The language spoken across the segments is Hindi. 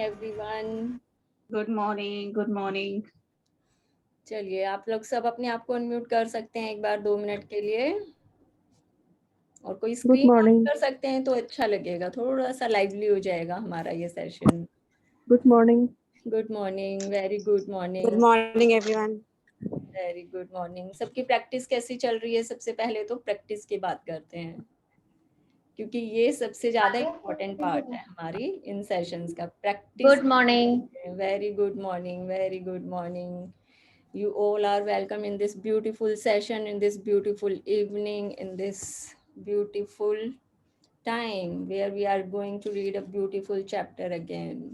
everyone. Good morning, good morning. चलिए आप लोग सब अपने आप को अनम्यूट कर सकते हैं एक बार 2 मिनट के लिए और कोई गुड स्क्रीन ऑन मॉर्निंग। कर सकते हैं तो अच्छा लगेगा, थोड़ा सा लाइवली हो जाएगा हमारा ये session. Good morning. Good morning, very good Good morning, morning, everyone. Very good morning. सबकी प्रैक्टिस कैसी चल रही है? सबसे पहले तो प्रैक्टिस की बात करते हैं क्योंकि ये सबसे ज्यादा इम्पोर्टेंट पार्ट है हमारी इन सेशंस का, practice. Good morning. Very good morning, very good morning. You all are welcome in this beautiful session, in this beautiful evening, in this beautiful time where we are going to read a beautiful chapter again.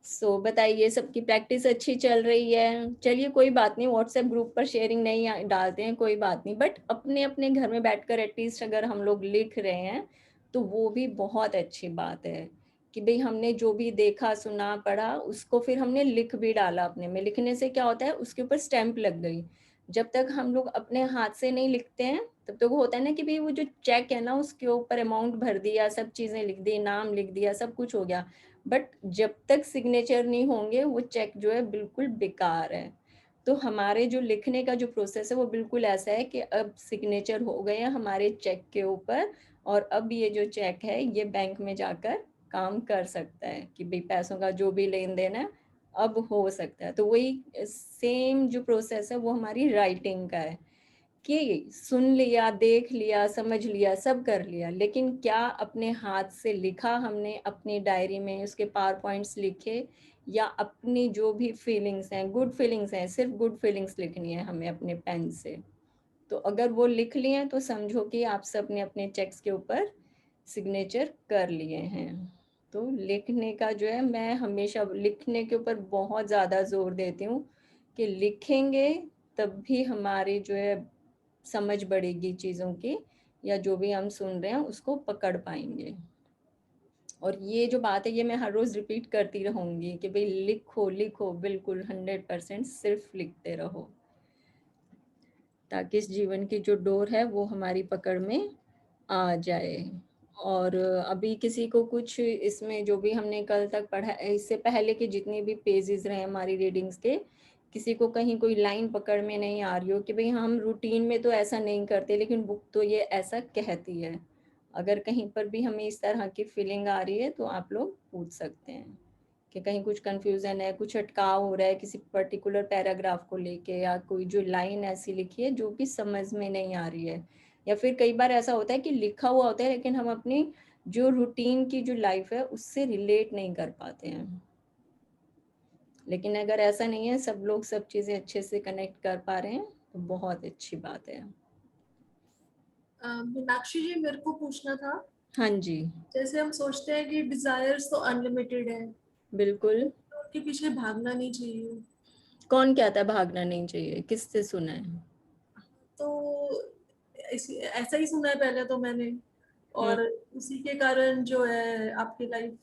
So बताइए सबकी प्रैक्टिस अच्छी चल रही है? चलिए कोई बात नहीं, व्हाट्सएप ग्रुप पर शेयरिंग नहीं डालते हैं, कोई बात नहीं, बट अपने अपने घर में बैठकर एटलीस्ट अगर हम लोग लिख रहे हैं तो वो भी बहुत अच्छी बात है कि भाई हमने जो भी देखा सुना पढ़ा उसको फिर हमने लिख भी डाला। अपने में लिखने से क्या होता है, उसके ऊपर स्टैंप लग गई। जब तक हम लोग अपने हाथ से नहीं लिखते हैं तब तक वो होता है ना कि भाई वो जो चेक है ना उसके ऊपर अमाउंट भर दिया, सब चीज़ें लिख दी, नाम लिख दिया, सब कुछ हो गया, बट जब तक सिग्नेचर नहीं होंगे वो चेक जो है बिल्कुल बेकार है। तो हमारे जो लिखने का जो प्रोसेस है वो बिल्कुल ऐसा है कि अब सिग्नेचर हो गए हैं हमारे चेक के ऊपर और अब ये जो चेक है ये बैंक में जाकर काम कर सकता है कि भाई पैसों का जो भी लेन देन है अब हो सकता है। तो वही सेम जो प्रोसेस है वो हमारी राइटिंग का है कि सुन लिया, देख लिया, समझ लिया, सब कर लिया, लेकिन क्या अपने हाथ से लिखा हमने अपनी डायरी में, उसके पावर पॉइंट्स लिखे, या अपनी जो भी फीलिंग्स हैं, गुड फीलिंग्स हैं, सिर्फ गुड फीलिंग्स लिखनी है हमें अपने पेन से। तो अगर वो लिख लिए हैं तो समझो कि आप सब ने अपने चेक्स के ऊपर सिग्नेचर कर लिए हैं। तो लिखने का जो है, मैं हमेशा लिखने के ऊपर बहुत ज़्यादा जोर देती हूँ कि लिखेंगे तब भी हमारी जो है समझ बढ़ेगी चीज़ों की, या जो भी हम सुन रहे हैं उसको पकड़ पाएंगे। और ये जो बात है ये मैं हर रोज़ रिपीट करती रहूँगी कि भाई लिखो लिखो, बिल्कुल 100% सिर्फ लिखते रहो ताकि इस जीवन की जो डोर है वो हमारी पकड़ में आ जाए। और अभी किसी को कुछ इसमें जो भी हमने कल तक पढ़ा, इससे पहले के जितने भी पेजेस रहे हमारी रीडिंग्स के, किसी को कहीं कोई लाइन पकड़ में नहीं आ रही हो कि भाई हम रूटीन में तो ऐसा नहीं करते लेकिन बुक तो ये ऐसा कहती है, अगर कहीं पर भी हमें इस तरह की फीलिंग आ रही है तो आप लोग पूछ सकते हैं कि कहीं कुछ कंफ्यूजन है, कुछ अटकाव हो रहा है किसी पर्टिकुलर पैराग्राफ को लेके, या कोई जो लाइन ऐसी लिखी है जो कि समझ में नहीं आ रही है, या फिर कई बार ऐसा होता है कि लिखा हुआ होता है लेकिन हम अपनी जो रूटीन की जो लाइफ है उससे रिलेट नहीं कर पाते हैं। लेकिन अगर ऐसा नहीं है, सब लोग सब चीज़ें अच्छे से कनेक्ट कर पा रहे हैं तो बहुत अच्छी बात है। मीनाक्षी जी, मेरे को पूछना था। हाँ जी, जैसे हम सोचते हैं कि डिजायर्स तो अनलिमिटेड है, बिल्कुल। तो उनके पीछे भागना नहीं चाहिए। कौन कहता है भागना नहीं चाहिए? किससे सुना है? तो ऐसा ही सुना है पहले तो मैंने, और उसी के कारण जो है आपकी लाइफ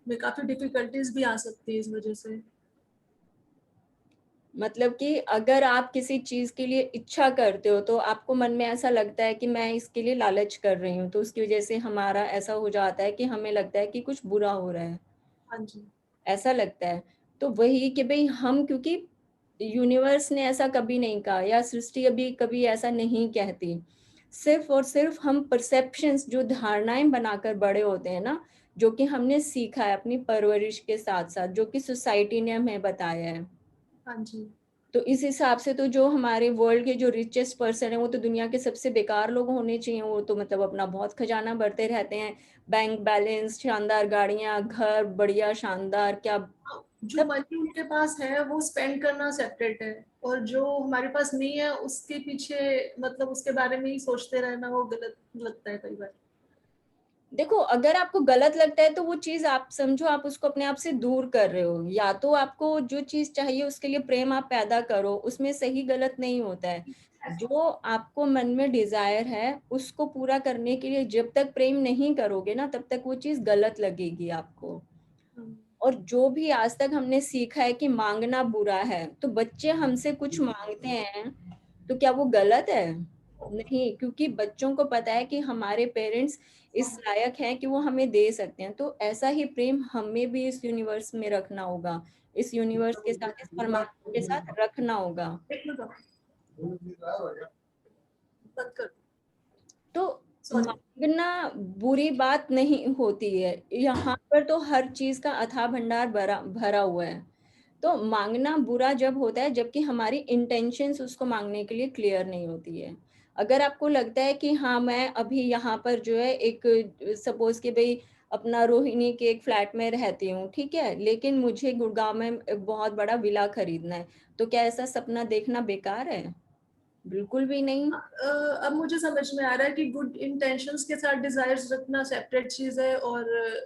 में काफी डिफिकल्टीज भी आ सकती है इस वजह से। मतलब कि अगर आप किसी चीज के लिए इच्छा करते हो तो आपको मन में ऐसा लगता है कि मैं इसके लिए लालच कर रही हूँ, तो उसकी वजह से हमारा ऐसा हो जाता है कि हमें लगता है कि कुछ बुरा हो रहा है, हाँ जी। ऐसा लगता है। तो वही कि भाई हम, क्योंकि यूनिवर्स ने ऐसा कभी नहीं कहा या सृष्टि अभी कभी ऐसा नहीं कहती, सिर्फ और सिर्फ हम परसेप्शंस, जो धारणाएं बनाकर बड़े होते हैं ना, जो कि हमने सीखा है अपनी परवरिश के साथ साथ, जो कि सोसाइटी ने हमें बताया है, हाँ जी। तो इस हिसाब से तो जो हमारे वर्ल्ड के जो रिचेस्ट पर्सन है वो तो दुनिया के सबसे बेकार लोग होने चाहिए। वो तो मतलब अपना बहुत खजाना भरते रहते हैं, बैंक बैलेंस, शानदार गाड़ियां, घर बढ़िया शानदार, क्या जो मनी उनके पास है वो स्पेंड करना सेपरेट है, और जो हमारे पास नहीं है उसके पीछे मतलब उसके बारे में ही सोचते रहना वो गलत लगता है कई बार। देखो, अगर आपको गलत लगता है तो वो चीज आप समझो आप उसको अपने आप से दूर कर रहे हो। या तो आपको जो चीज चाहिए उसके लिए प्रेम आप पैदा करो, उसमें सही गलत नहीं होता है। जो आपको मन में डिजायर है उसको पूरा करने के लिए जब तक प्रेम नहीं करोगे ना तब तक वो चीज गलत लगेगी आपको। और जो भी आज तक हमने सीखा है कि मांगना बुरा है, तो बच्चे हमसे कुछ मांगते हैं तो क्या वो गलत है? नहीं, क्योंकि बच्चों को पता है कि हमारे पेरेंट्स इस लायक हैं कि वो हमें दे सकते हैं। तो ऐसा ही प्रेम हमें भी इस यूनिवर्स में रखना होगा, इस यूनिवर्स के साथ, इस परमात्मा के साथ रखना होगा। एक मिनट बंद कर। तो सॉरी। मांगना बुरी बात नहीं होती है, यहाँ पर तो हर चीज का अथाह भंडार भरा भरा हुआ है। तो मांगना बुरा जब होता है जबकि हमारी इंटेंशंस उसको मांगने के लिए क्लियर नहीं होती है। अगर आपको लगता है कि हाँ मैं अभी यहाँ पर जो है एक, सपोज कि भाई अपना रोहिणी के एक फ्लैट में रहती हूँ, ठीक है, लेकिन मुझे गुड़गांव में एक बहुत बड़ा विला खरीदना है, तो क्या ऐसा सपना देखना बेकार है? बिल्कुल भी नहीं। अब मुझे समझ में आ रहा है कि गुड इंटेंशंस के साथ डिजायर्स रखना सेपरेट चीज है, और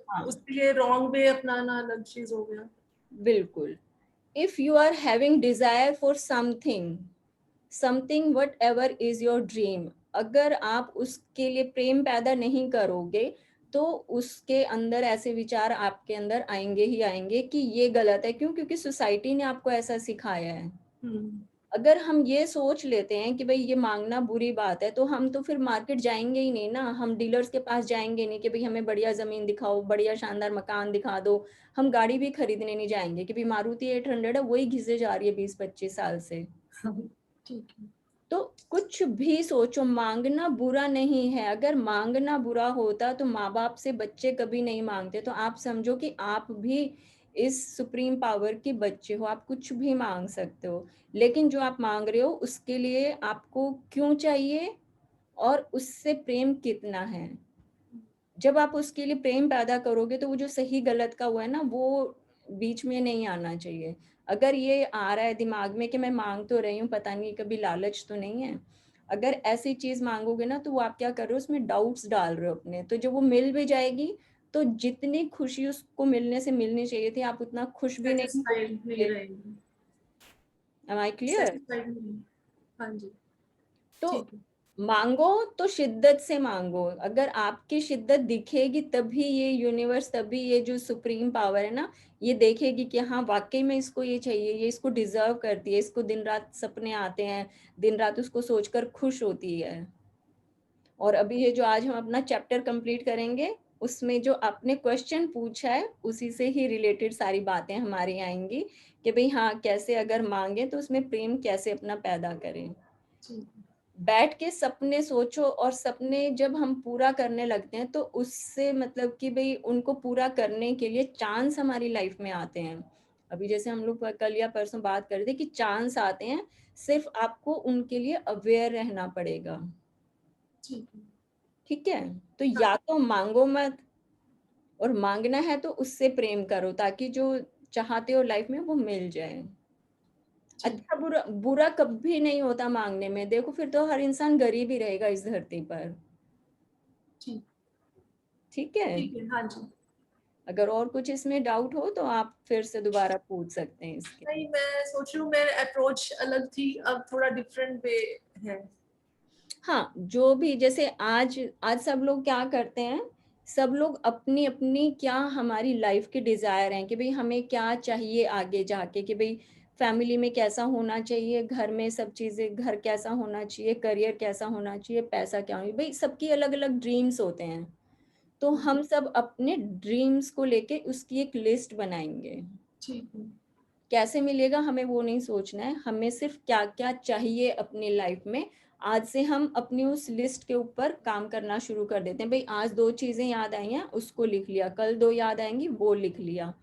हाँ, उसके लिए रॉन्ग वे अपनाना अलग चीज हो गया। बिल्कुल। If you are having desire for something whatever is your dream, अगर आप उसके लिए प्रेम पैदा नहीं करोगे तो उसके अंदर ऐसे विचार आपके अंदर आएंगे ही आएंगे कि ये गलत है। क्यों? क्योंकि सोसाइटी ने आपको ऐसा सिखाया है। अगर हम ये सोच लेते हैं कि भाई ये मांगना बुरी बात है, तो हम तो फिर मार्केट जाएंगे ही नहीं ना, हम डीलर्स के पास जाएंगे नहीं कि भाई हमें बढ़िया जमीन दिखाओ, बढ़िया शानदार मकान दिखा दो। हम गाड़ी भी खरीदने नहीं जाएंगे कि भाई मारुति 800 है, वही घिसे जा रही है 20-25 साल से। ठीक है। तो कुछ भी सोचो, मांगना बुरा नहीं है। अगर मांगना बुरा होता तो माँ बाप से बच्चे कभी नहीं मांगते। तो आप समझो कि आप भी इस सुप्रीम पावर के बच्चे हो, आप कुछ भी मांग सकते हो। लेकिन जो आप मांग रहे हो उसके लिए आपको क्यों चाहिए और उससे प्रेम कितना है। जब आप उसके लिए प्रेम पैदा करोगे तो वो जो सही गलत का हुआ है ना, वो बीच में नहीं आना चाहिए। अगर ये आ रहा है दिमाग में कि मैं मांग तो रही हूँ, पता नहीं कभी लालच तो नहीं है, अगर ऐसी चीज मांगोगे ना तो वो आप क्या कर रहे हो, उसमें डाउट्स डाल रहे हो अपने। तो जब वो मिल भी जाएगी तो जितनी खुशी उसको मिलने से मिलनी चाहिए थी, आप उतना खुश भी नहीं सेटिस्फाइड नहीं होगे। रहेंगे। M I clear? सेटिस्फाइड नहीं। हाँ जी। तो ठीक है। मांगो तो शिद्दत से मांगो। अगर आपकी शिद्दत दिखेगी तभी ये यूनिवर्स, तभी ये जो सुप्रीम पावर है ना, ये देखेगी कि हाँ वाकई में इसको ये चाहिए, ये इसको डिजर्व करती है, इसको दिन रात सपने आते हैं, दिन रात उसको सोचकर खुश होती है। और अभी ये जो आज हम अपना चैप्टर कंप्लीट करेंगे, उसमें जो आपने क्वेश्चन पूछा है उसी से ही रिलेटेड सारी बातें हमारी आएंगी कि भाई हाँ कैसे अगर मांगे तो उसमें प्रेम कैसे अपना पैदा करें। ठीक है। बैठ के सपने सोचो, और सपने जब हम पूरा करने लगते हैं तो उससे मतलब कि भाई उनको पूरा करने के लिए चांस हमारी लाइफ में आते हैं। अभी जैसे हम लोग कल या परसों बात कर रहे थे कि चांस आते हैं, सिर्फ आपको उनके लिए अवेयर रहना पड़ेगा। ठीक है। ठीक है? तो या तो मांगो मत, और मांगना है तो उससे प्रेम करो ताकि जो चाहते हो लाइफ में वो मिल जाए। ठीक। अच्छा बुरा बुरा कभी नहीं होता मांगने में। देखो फिर तो हर इंसान गरीब ही रहेगा इस धरती पर। ठीक। ठीक है? ठीक है। हाँ जी। अगर और कुछ इसमें डाउट हो तो आप फिर से दोबारा पूछ सकते हैं इसके। नहीं, मैं सोच रही हूँ मेरी अप्रोच अलग थी, अब थोड़ा डिफरेंट वे है। हाँ, जो भी जैसे आज आज सब लोग क्या करते हैं, सब लोग अपनी अपनी क्या हमारी लाइफ के डिजायर हैं कि भाई हमें क्या चाहिए आगे जाके, कि भाई फैमिली में कैसा होना चाहिए, घर में सब चीजें, घर कैसा होना चाहिए, करियर कैसा होना चाहिए, पैसा क्या होना चाहिए, भाई सबकी अलग अलग ड्रीम्स होते हैं। तो हम सब अपने ड्रीम्स को लेके उसकी एक लिस्ट बनाएंगे। ठीक है। कैसे मिलेगा हमें वो नहीं सोचना है, हमें सिर्फ क्या क्या चाहिए अपनी लाइफ में। आज से हम अपनी उस लिस्ट के ऊपर काम करना शुरू कर देते हैं। भाई आज 2 चीजें याद आई हैं, उसको लिख लिया, कल 2 याद आएंगी वो लिख लिया।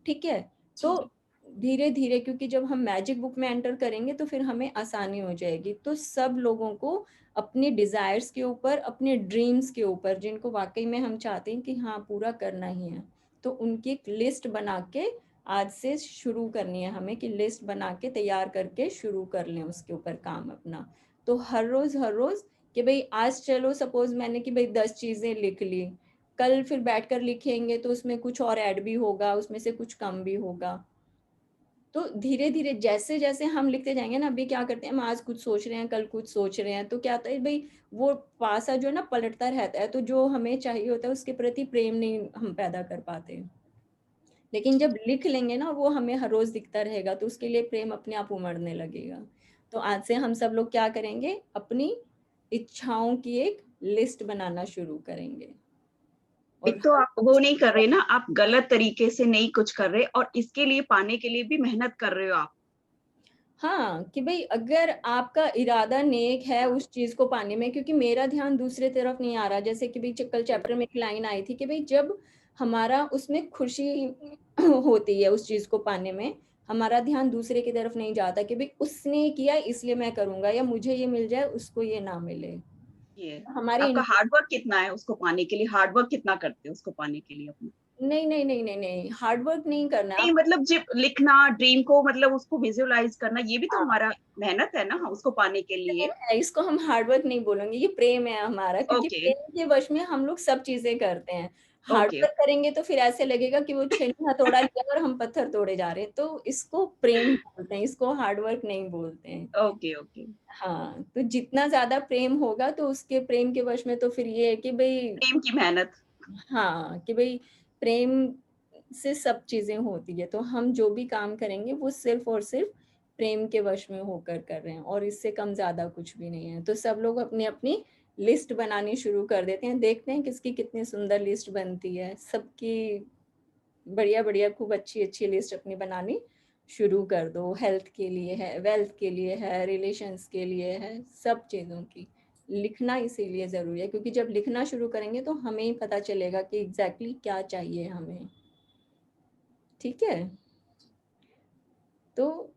ठीक है? तो ठीक है। धीरे धीरे, क्योंकि जब हम मैजिक बुक में एंटर करेंगे तो फिर हमें आसानी हो जाएगी। तो सब लोगों को अपने डिजायर्स के ऊपर, अपने ड्रीम्स के ऊपर, जिनको वाकई में हम चाहते हैं कि हाँ पूरा करना ही है, तो उनकी एक लिस्ट बना के आज से शुरू करनी है हमें, कि लिस्ट बना के तैयार करके शुरू कर लें उसके ऊपर काम अपना। तो हर रोज कि भाई आज चलो सपोज मैंने कि भाई 10 चीजें लिख ली, कल फिर बैठकर लिखेंगे तो उसमें कुछ और ऐड भी होगा, उसमें से कुछ कम भी होगा। तो धीरे धीरे जैसे जैसे हम लिखते जाएंगे ना, अभी क्या करते हैं हम आज कुछ सोच रहे हैं, कल कुछ सोच रहे हैं, तो क्या होता है भाई वो पासा जो है ना पलटता रहता है, तो जो हमें चाहिए होता है उसके प्रति प्रेम नहीं हम पैदा कर पाते। लेकिन जब लिख लेंगे ना, वो हमें हर रोज दिखता रहेगा तो उसके लिए प्रेम अपने आप उमड़ने लगेगा। तो आज से हम सब लोग क्या करेंगे, अपनी इच्छाओं की एक लिस्ट बनाना शुरू करेंगे। और एक तो आप वो नहीं कर रहे ना, आप गलत तरीके से नहीं कुछ कर रहे, और इसके लिए पाने के लिए भी मेहनत कर रहे हो आप। हाँ, कि भाई अगर आपका इरादा नेक है उस चीज को पाने में, क्योंकि मेरा ध्यान दूसरे तरफ नहीं आ रहा, जैसे कि भाई कल चैप्टर में एक लाइन आई थी कि भाई जब हमारा उसमें खुशी होती है उस चीज को पाने में, हमारा ध्यान दूसरे की तरफ नहीं जाता कि भाई उसने किया इसलिए मैं करूंगा, या मुझे ये मिल जाए उसको ये ना मिले। ये हमारी आपका हार्ड वर्क कितना है उसको पाने के लिए, हार्ड वर्क कितना करते हो उसको पाने के लिए अपना? नहीं नहीं नहीं नहीं नहीं, हार्ड वर्क नहीं करना नहीं आप। मतलब जब लिखना, ड्रीम को मतलब उसको विजुअलाइज करना, ये भी तो हाँ, हमारा मेहनत है ना उसको पाने के लिए। प्रेम है, इसको हम हार्ड वर्क नहीं बोलेंगे, ये प्रेम है हमारा, क्योंकि ओके प्रेम के वश में हम लोग सब चीजें करते हैं। हार्ड ओके वर्क करेंगे तो फिर ऐसे लगेगा कि वो छेनी हथौड़ा लिया और हम पत्थर तोड़े जा रहे हैं, तो इसको प्रेम बोलते हैं, इसको हार्ड वर्क नहीं बोलते हैं। Okay okay. हाँ, तो जितना ज्यादा प्रेम होगा तो उसके प्रेम के वश में तो फिर ये है कि भाई, प्रेम की मेहनत। हाँ कि भाई प्रेम से सब चीजें होती है, तो हम जो भी काम करेंगे वो सिर्फ और सिर्फ प्रेम के वश में होकर कर रहे हैं, और इससे कम ज्यादा कुछ भी नहीं है। तो सब लोग अपनी अपनी लिस्ट बनानी शुरू कर देते हैं, देखते हैं किसकी कितनी सुंदर लिस्ट बनती है। सबकी बढ़िया बढ़िया खूब अच्छी अच्छी लिस्ट अपनी बनानी शुरू कर दो। हेल्थ के लिए है, वेल्थ के लिए है, रिलेशंस के लिए है, सब चीज़ों की। लिखना इसीलिए ज़रूरी है, क्योंकि जब लिखना शुरू करेंगे तो हमें ही पता चलेगा कि एग्जैक्टली क्या चाहिए हमें। ठीक है, तो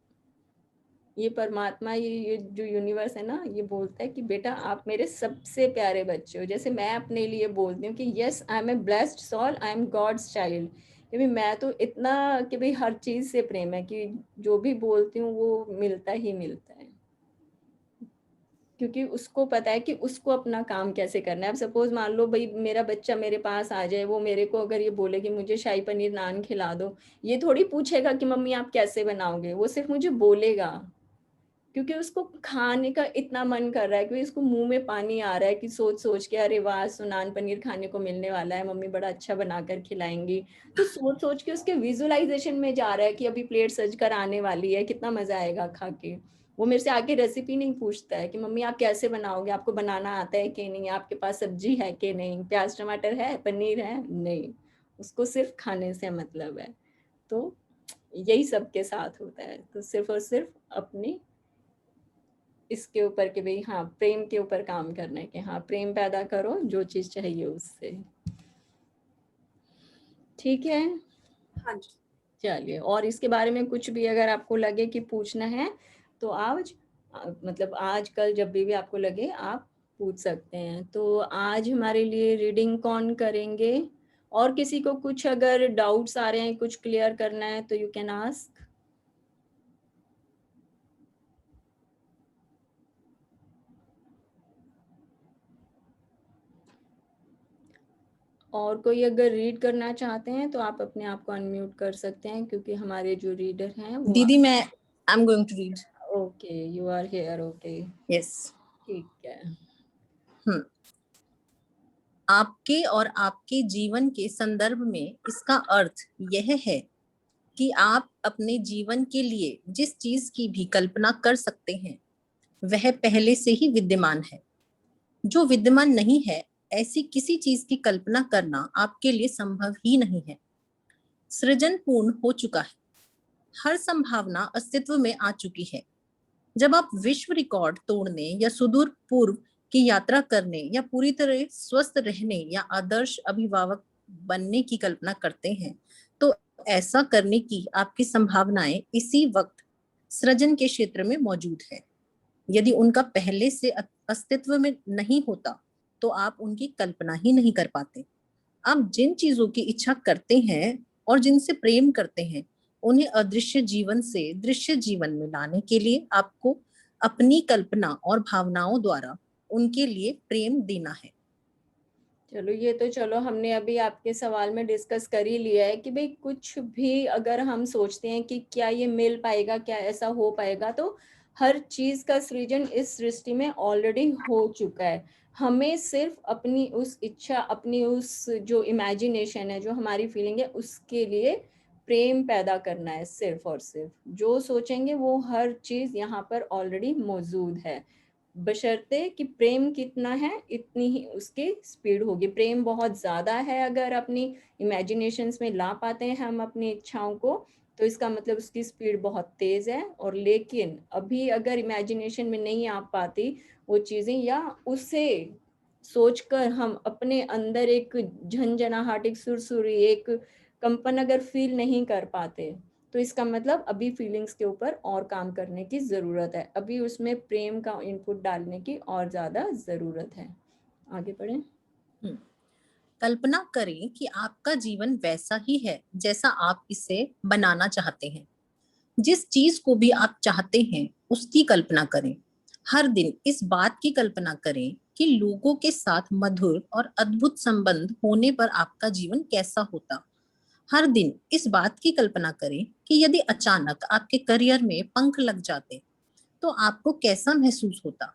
ये परमात्मा, ये जो यूनिवर्स है ना, ये बोलता है कि बेटा आप मेरे सबसे प्यारे बच्चे हो। जैसे मैं अपने लिए बोलती हूँ कि yes I am a blessed soul, I am God's child. क्योंकि मैं तो इतना कि भाई हर चीज़ से प्रेम है कि जो भी बोलती हूँ वो मिलता ही मिलता है, क्योंकि उसको पता है कि उसको अपना काम कैसे करना है। अब सपोज मान लो भाई मेरा बच्चा मेरे पास आ जाए, वो मेरे को अगर ये बोले कि मुझे शाही पनीर नान खिला दो, ये थोड़ी पूछेगा कि मम्मी आप कैसे बनाओगे, वो सिर्फ मुझे बोलेगा, क्योंकि उसको खाने का इतना मन कर रहा है कि इसको मुंह में पानी आ रहा है कि सोच सोच के, अरे वाह नान पनीर खाने को मिलने वाला है, मम्मी बड़ा अच्छा बनाकर खिलाएंगी। तो सोच सोच के उसके विजुअलाइजेशन में जा रहा है कि अभी प्लेट सज कर आने वाली है, कितना मजा आएगा खा के। वो मेरे से आके रेसिपी नहीं पूछता है कि मम्मी आप कैसे बनाओगे, आपको बनाना आता है कि नहीं, आपके पास सब्जी है कि नहीं, प्याज टमाटर है, पनीर है, नहीं। उसको सिर्फ खाने से मतलब है। तो यही सबके साथ होता है, तो सिर्फ और सिर्फ अपनी इसके ऊपर कि भाई हाँ प्रेम के ऊपर काम करना है, कि हाँ प्रेम पैदा करो जो चीज चाहिए उससे। ठीक है, हाँ जी। चलिए, और इसके बारे में कुछ भी अगर आपको लगे कि पूछना है तो आज मतलब आज कल जब भी आपको लगे आप पूछ सकते हैं। तो आज हमारे लिए रीडिंग कौन करेंगे? और किसी को कुछ अगर डाउट्स आ रहे हैं, कुछ क्लियर करना है तो यू कैन आस्क। और कोई अगर रीड करना चाहते हैं तो आप अपने आप को अनम्यूट कर सकते हैं, क्योंकि हमारे जो रीडर हैं वो दीदी मैं I am going to read. Okay, you are here, okay, yes. ठीक है। आपके और आपके जीवन के संदर्भ में इसका अर्थ यह है कि आप अपने जीवन के लिए जिस चीज की भी कल्पना कर सकते हैं वह पहले से ही विद्यमान है। जो विद्यमान नहीं है, ऐसी किसी चीज की कल्पना करना आपके लिए संभव ही नहीं है। सृजन पूर्ण हो चुका है, हर संभावना अस्तित्व में आ चुकी है। जब आप विश्व रिकॉर्ड तोड़ने या सुदूर पूर्व की यात्रा करने या पूरी तरह स्वस्थ रहने या आदर्श अभिभावक बनने की कल्पना करते हैं, तो ऐसा करने की आपकी संभावनाएं इसी वक्त सृजन के क्षेत्र में मौजूद है। यदि उनका पहले से अस्तित्व में नहीं होता तो आप उनकी कल्पना ही नहीं कर पाते। आप जिन चीजों की इच्छा करते हैं और जिनसे प्रेम करते हैं, उन्हें अदृश्य जीवन से दृश्य जीवन में लाने के लिए आपको अपनी कल्पना और भावनाओं द्वारा उनके लिए प्रेम देना है। चलो, ये तो चलो हमने अभी आपके सवाल में डिस्कस कर ही लिया है कि भाई कुछ भी अगर हम सोचते हैं कि क्या ये मिल पाएगा, क्या ऐसा हो पाएगा, तो हर चीज का सृजन इस सृष्टि में ऑलरेडी हो चुका है। हमें सिर्फ अपनी उस इच्छा, अपनी उस जो इमेजिनेशन है, जो हमारी फीलिंग है, उसके लिए प्रेम पैदा करना है। सिर्फ और सिर्फ जो सोचेंगे वो हर चीज यहाँ पर ऑलरेडी मौजूद है। बशर्ते कि प्रेम कितना है इतनी ही उसकी स्पीड होगी। प्रेम बहुत ज़्यादा है अगर अपनी इमेजिनेशंस में ला पाते हैं हम अपनी इच्छाओं को, तो इसका मतलब उसकी स्पीड बहुत तेज़ है। और लेकिन अभी अगर इमेजिनेशन में नहीं आ पाती वो चीज़ें, या उसे सोचकर हम अपने अंदर एक झंझनाहट, एक सुरसुरी, एक कंपन अगर फील नहीं कर पाते, तो इसका मतलब अभी फीलिंग्स के ऊपर और काम करने की ज़रूरत है, अभी उसमें प्रेम का इनपुट डालने की और ज़्यादा ज़रूरत है। आगे बढ़ें। कल्पना करें कि आपका जीवन वैसा ही है जैसा आप इसे बनाना चाहते हैं। जिस चीज को भी आप चाहते हैं उसकी कल्पना करें। हर दिन इस बात की कल्पना करें कि लोगों के साथ मधुर और अद्भुत संबंध होने पर आपका जीवन कैसा होता। हर दिन इस बात की कल्पना करें कि यदि अचानक आपके करियर में पंख लग जाते तो आपको कैसा महसूस होता।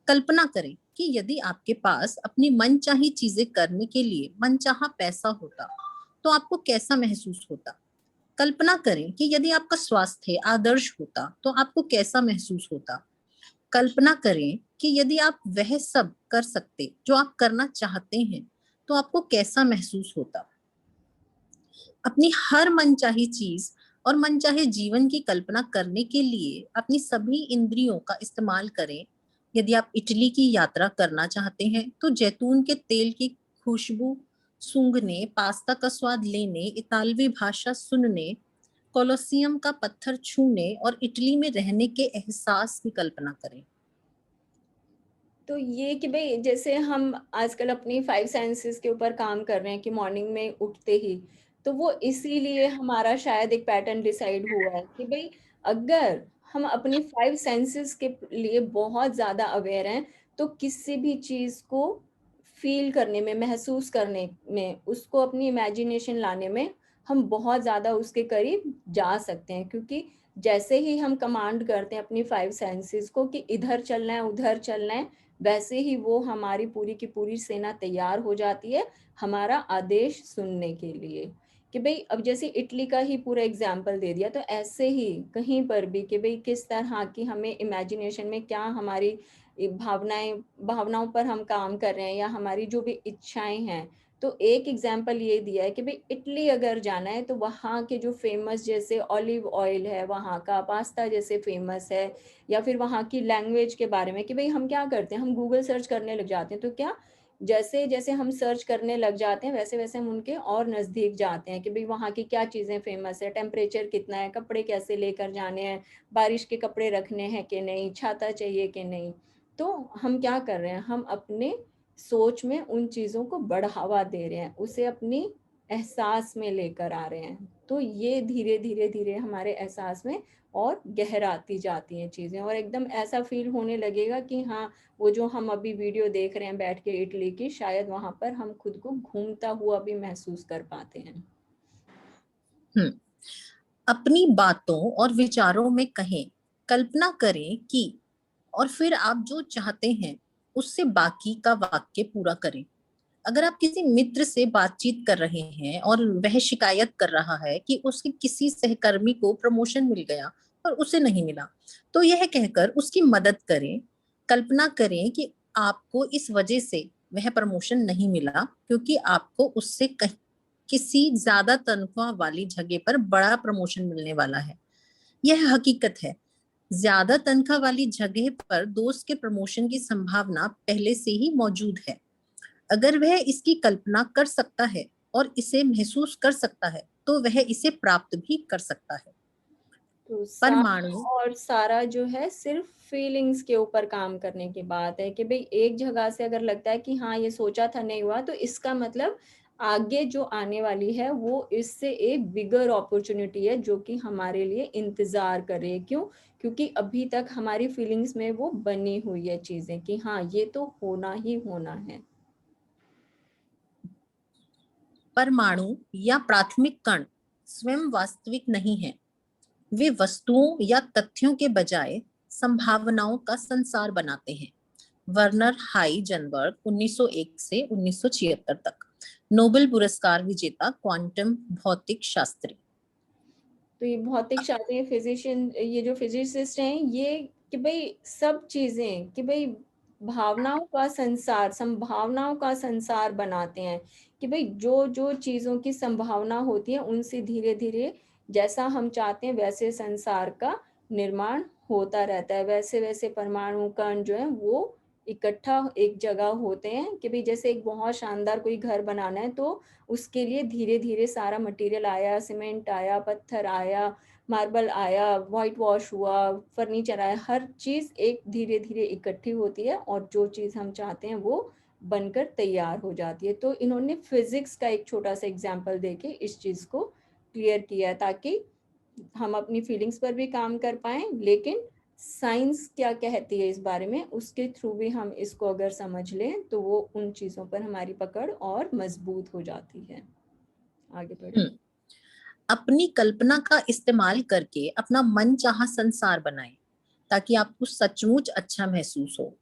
कल्पना करें कि यदि आपके पास अपनी मनचाही चीजें करने के लिए मनचाहा पैसा होता तो आपको कैसा महसूस होता। कल्पना करें कि यदि आपका स्वास्थ्य आदर्श होता तो आपको कैसा महसूस होता। कल्पना करें कि यदि आप वह सब कर सकते जो आप करना चाहते हैं तो आपको कैसा महसूस होता। अपनी हर मनचाही चीज और मनचाहे जीवन की कल्पना करने के लिए अपनी सभी इंद्रियों का इस्तेमाल करें। यदि आप इटली की यात्रा करना चाहते हैं तो जैतून के तेल की खुशबू सूंघने, पास्ता का स्वाद लेने, इतालवी भाषा सुनने, कोलोसियम का पत्थर छूने और इटली में रहने के एहसास की कल्पना करें। तो ये कि भाई जैसे हम आजकल अपनी 5 सेंसेस के ऊपर काम कर रहे हैं कि मॉर्निंग में उठते ही, तो वो इसीलिए हमारा शायद एक पैटर्न डिसाइड हुआ है कि भाई अगर हम अपनी 5 सेंसेस के लिए बहुत ज़्यादा अवेयर हैं, तो किसी भी चीज़ को फ़ील करने में, महसूस करने में, उसको अपनी इमेजिनेशन लाने में हम बहुत ज़्यादा उसके करीब जा सकते हैं। क्योंकि जैसे ही हम कमांड करते हैं अपनी 5 सेंसेस को कि इधर चलना है, उधर चलना है, वैसे ही वो हमारी पूरी की पूरी सेना तैयार हो जाती है हमारा आदेश सुनने के लिए। कि भाई अब जैसे इटली का ही पूरा एग्जाम्पल दे दिया, तो ऐसे ही कहीं पर भी कि भाई किस तरह की हमें इमेजिनेशन में क्या हमारी भावनाओं पर हम काम कर रहे हैं, या हमारी जो भी इच्छाएं हैं। तो एक एग्जाम्पल ये दिया है कि भाई इटली अगर जाना है तो वहाँ के जो फेमस जैसे ऑलिव ऑयल है, वहाँ का पास्ता जैसे फेमस है, या फिर वहाँ की लैंग्वेज के बारे में कि भाई हम क्या करते हैं, हम गूगल सर्च करने लग जाते हैं। तो क्या जैसे जैसे हम सर्च करने लग जाते हैं वैसे वैसे हम उनके और नज़दीक जाते हैं कि भाई वहाँ की क्या चीज़ें फेमस है, टेम्परेचर कितना है, कपड़े कैसे लेकर जाने हैं, बारिश के कपड़े रखने हैं कि नहीं, छाता चाहिए कि नहीं। तो हम क्या कर रहे हैं, हम अपने सोच में उन चीज़ों को बढ़ावा दे रहे हैं, उसे अपनी एहसास में लेकर आ रहे हैं। तो ये धीरे धीरे धीरे हमारे एहसास में और गहराती जाती हैं चीज़ें, और एकदम ऐसा फील होने लगेगा कि हाँ, वो जो हम अभी वीडियो देख रहे हैं बैठ के इटली की, शायद वहाँ पर हम खुद को घूमता हुआ भी महसूस कर पाते हैं। अपनी बातों और विचारों में कहें, कल्पना करें कि, और फिर आप जो चाहते हैं उससे बाकी का वाक्य पूरा करें। अगर आप किसी मित्र से बातचीत कर रहे हैं और वह शिकायत कर रहा है कि उसके किसी सहकर्मी को प्रमोशन मिल गया और उसे नहीं मिला, तो यह कहकर उसकी मदद करें। कल्पना करें कि आपको इस वजह से वह प्रमोशन नहीं मिला क्योंकि आपको उससे किसी ज्यादा तनख्वाह वाली जगह पर बड़ा प्रमोशन मिलने वाला है। यह हकीकत है। ज्यादा तनख्वाह वाली जगह पर दोस्त के प्रमोशन की संभावना पहले से ही मौजूद है। अगर वह इसकी कल्पना कर सकता है और इसे महसूस कर सकता है तो वह इसे प्राप्त भी कर सकता है। तो परमाणु और सारा जो है सिर्फ फीलिंग्स के ऊपर काम करने की बात है कि भाई एक जगह से अगर लगता है कि हाँ ये सोचा था नहीं हुआ, तो इसका मतलब आगे जो आने वाली है वो इससे एक बिगर अपॉर्चुनिटी है जो कि हमारे लिए इंतजार कर रही है। क्यों? क्योंकि अभी तक हमारी फीलिंग्स में वो बनी हुई है चीजें कि हाँ ये तो होना ही होना है। परमाणु या प्राथमिक कण स्वयं वास्तविक नहीं है। वे वस्तुओं या तथ्यों के बजाय संभावनाओं का संसार बनाते हैं। वर्नर हाइजेनबर्ग 1901 से 1976 तक नोबेल पुरस्कार विजेता क्वांटम भौतिक शास्त्री। तो ये भौतिक शास्त्री फिजिशियन, ये जो फिजिसिस्ट हैं, ये कि भाई सब चीजें, कि भाई भावनाओं का संसार, संभावनाओं का संसार बनाते हैं, कि भाई जो जो चीजों की संभावना होती है उनसे धीरे धीरे जैसा हम चाहते हैं वैसे संसार का निर्माण होता रहता है। वैसे वैसे परमाणु कण जो है वो इकट्ठा एक जगह होते हैं, कि भाई जैसे एक बहुत शानदार कोई घर बनाना है तो उसके लिए धीरे धीरे सारा मटेरियल आया, सीमेंट आया, पत्थर आया, मार्बल आया, व्हाइट वॉश हुआ, फर्नीचर आया, हर चीज एक धीरे धीरे इकट्ठी होती है और जो चीज हम चाहते हैं वो बनकर तैयार हो जाती है। तो इन्होंने फिजिक्स का एक छोटा सा एग्जाम्पल देके इस चीज को क्लियर किया है, ताकि हम अपनी फीलिंग्स पर भी काम कर पाएं, लेकिन साइंस क्या कहती है इस बारे में उसके थ्रू भी हम इसको अगर समझ लें तो वो उन चीजों पर हमारी पकड़ और मजबूत हो जाती है। आगे बढ़े। अपनी कल्पना का इस्तेमाल करके अपना मनचाहा संसार बनाएं ताकि आपको सचमुच अच्छा महसूस हो।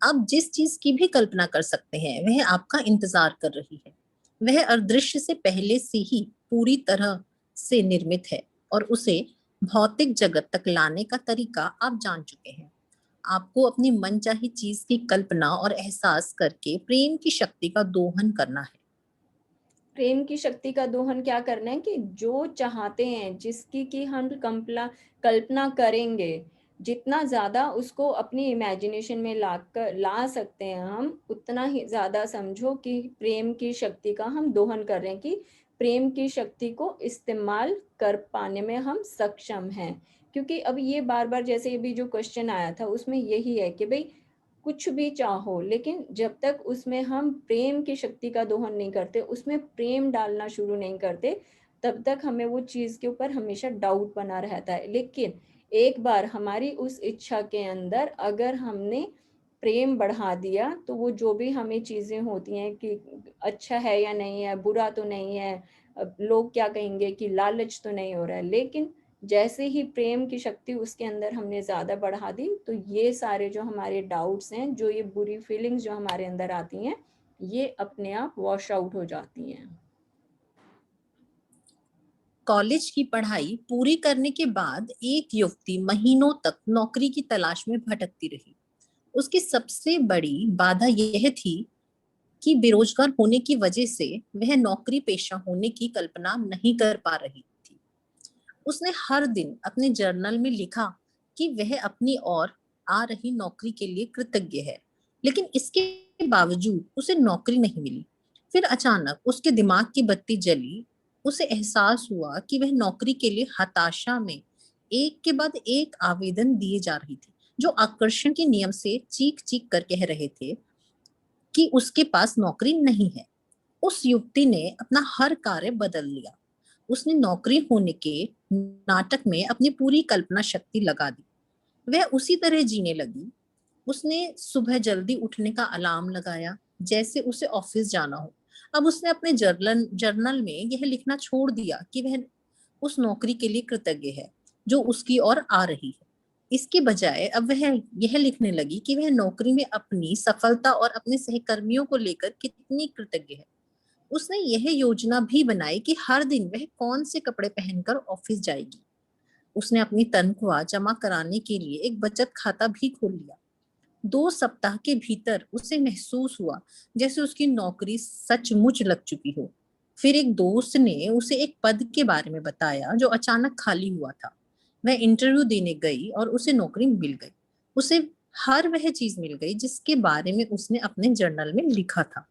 आप जिस चीज की भी कल्पना कर सकते हैं वह आपका इंतजार कर रही है। वह अदृश्य से पहले से ही पूरी तरह से निर्मित है और उसे भौतिक जगत तक लाने का तरीका आप जान चुके हैं। आपको अपनी मनचाही चीज की कल्पना और एहसास करके प्रेम की शक्ति का दोहन करना है। प्रेम की शक्ति का दोहन क्या करना है कि जो चाहते हैं, जिसकी कि हम कल्पना करेंगे, जितना ज्यादा उसको अपनी इमेजिनेशन में ला सकते हैं हम, उतना ही ज्यादा समझो कि प्रेम की शक्ति का हम दोहन कर रहे हैं, कि प्रेम की शक्ति को इस्तेमाल कर पाने में हम सक्षम हैं। क्योंकि अब ये बार बार जैसे अभी जो क्वेश्चन आया था उसमें यही है कि भाई कुछ भी चाहो, लेकिन जब तक उसमें हम प्रेम की शक्ति का दोहन नहीं करते, उसमें प्रेम डालना शुरू नहीं करते, तब तक हमें वो चीज के ऊपर हमेशा डाउट बना रहता है। लेकिन एक बार हमारी उस इच्छा के अंदर अगर हमने प्रेम बढ़ा दिया तो वो जो भी हमें चीजें होती हैं कि अच्छा है या नहीं है, बुरा तो नहीं है, लोग क्या कहेंगे, कि लालच तो नहीं हो रहा है, लेकिन जैसे ही प्रेम की शक्ति उसके अंदर हमने ज्यादा बढ़ा दी तो ये सारे जो हमारे डाउट्स हैं, जो ये बुरी फीलिंग्स जो हमारे अंदर आती हैं, ये अपने आप वॉश आउट हो जाती हैं। कॉलेज की पढ़ाई पूरी करने के बाद एक युवती महीनों तक नौकरी की तलाश में भटकती रही। उसकी सबसे बड़ी बाधा यह थी कि बेरोजगार होने की वजह से वह नौकरी पेशा होने की कल्पना नहीं कर पा रही थी। उसने हर दिन अपने जर्नल में लिखा कि वह अपनी ओर आ रही नौकरी के लिए कृतज्ञ है, लेकिन इसके बावजूद उसे नौकरी नहीं मिली। फिर अचानक उसके दिमाग की बत्ती जली। उसे एहसास हुआ कि वह नौकरी के लिए हताशा में एक के बाद एक आवेदन दिए जा रही थी, जो आकर्षण के नियम से चीख चीख कर कह रहे थे कि उसके पास नौकरी नहीं है। उस युवती ने अपना हर कार्य बदल लिया। उसने नौकरी होने के नाटक में अपनी पूरी कल्पना शक्ति लगा दी। वह उसी तरह जीने लगी। उसने सुबह जल्दी उठने का अलार्म लगाया जैसे उसे ऑफिस जाना हो। अब उसने अपने जर्नल में यह लिखना छोड़ दिया कि वह उस नौकरी के लिए कृतज्ञ है जो उसकी ओर आ रही है। इसके बजाय अब वह यह लिखने लगी कि वह नौकरी में अपनी सफलता और अपने सहकर्मियों को लेकर कितनी कृतज्ञ है। उसने यह योजना भी बनाई कि हर दिन वह कौन से कपड़े पहनकर ऑफिस जाएगी। उसने अपनी तनख्वाह जमा कराने के लिए एक बचत खाता भी खोल लिया। 2 सप्ताह के भीतर उसे महसूस हुआ जैसे उसकी नौकरी सचमुच लग चुकी हो। फिर एक दोस्त ने उसे एक पद के बारे में बताया जो अचानक खाली हुआ था। वह इंटरव्यू देने गई और उसे नौकरी मिल गई। उसे हर वह चीज मिल गई जिसके बारे में उसने अपने जर्नल में लिखा था।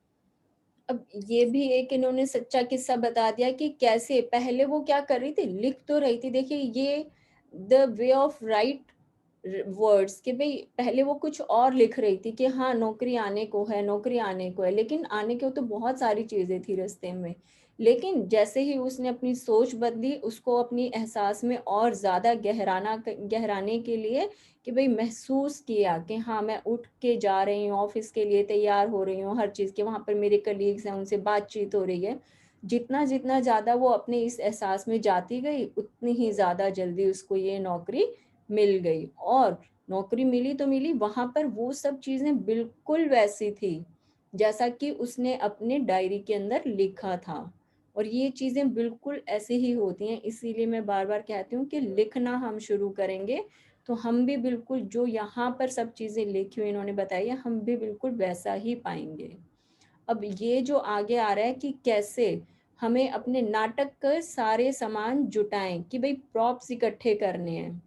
अब ये भी एक इन्होंने सच्चा किस्सा बता दिया कि कैसे पहले वो क्या कर रही थी, लिख तो रही थी। देखिए ये the way of right words, कि भाई पहले वो कुछ और लिख रही थी कि हाँ नौकरी आने को है, नौकरी आने को है, लेकिन आने को तो बहुत सारी चीजें थी रास्ते में। लेकिन जैसे ही उसने अपनी सोच बदली, उसको अपनी एहसास में और ज्यादा गहराने के लिए कि भाई महसूस किया कि हाँ मैं उठ के जा रही हूँ ऑफिस के लिए, तैयार हो रही हूँ हर चीज के, वहां पर मेरे कलीग्स हैं उनसे बातचीत हो रही है। जितना जितना ज्यादा वो अपने इस एहसास में जाती गई, उतनी ही ज्यादा जल्दी उसको ये नौकरी मिल गई। और नौकरी मिली तो मिली, वहां पर वो सब चीजें बिल्कुल वैसी थी जैसा कि उसने अपने डायरी के अंदर लिखा था। और ये चीजें बिल्कुल ऐसे ही होती हैं, इसीलिए मैं बार बार कहती हूँ कि लिखना हम शुरू करेंगे तो हम भी बिल्कुल जो यहाँ पर सब चीज़ें लिखी हुई इन्होंने बताई है, हम भी बिल्कुल वैसा ही पाएंगे। अब ये जो आगे आ रहा है कि कैसे हमें अपने नाटक के सारे सामान जुटाएं, कि भाई प्रॉप्स इकट्ठे करने हैं।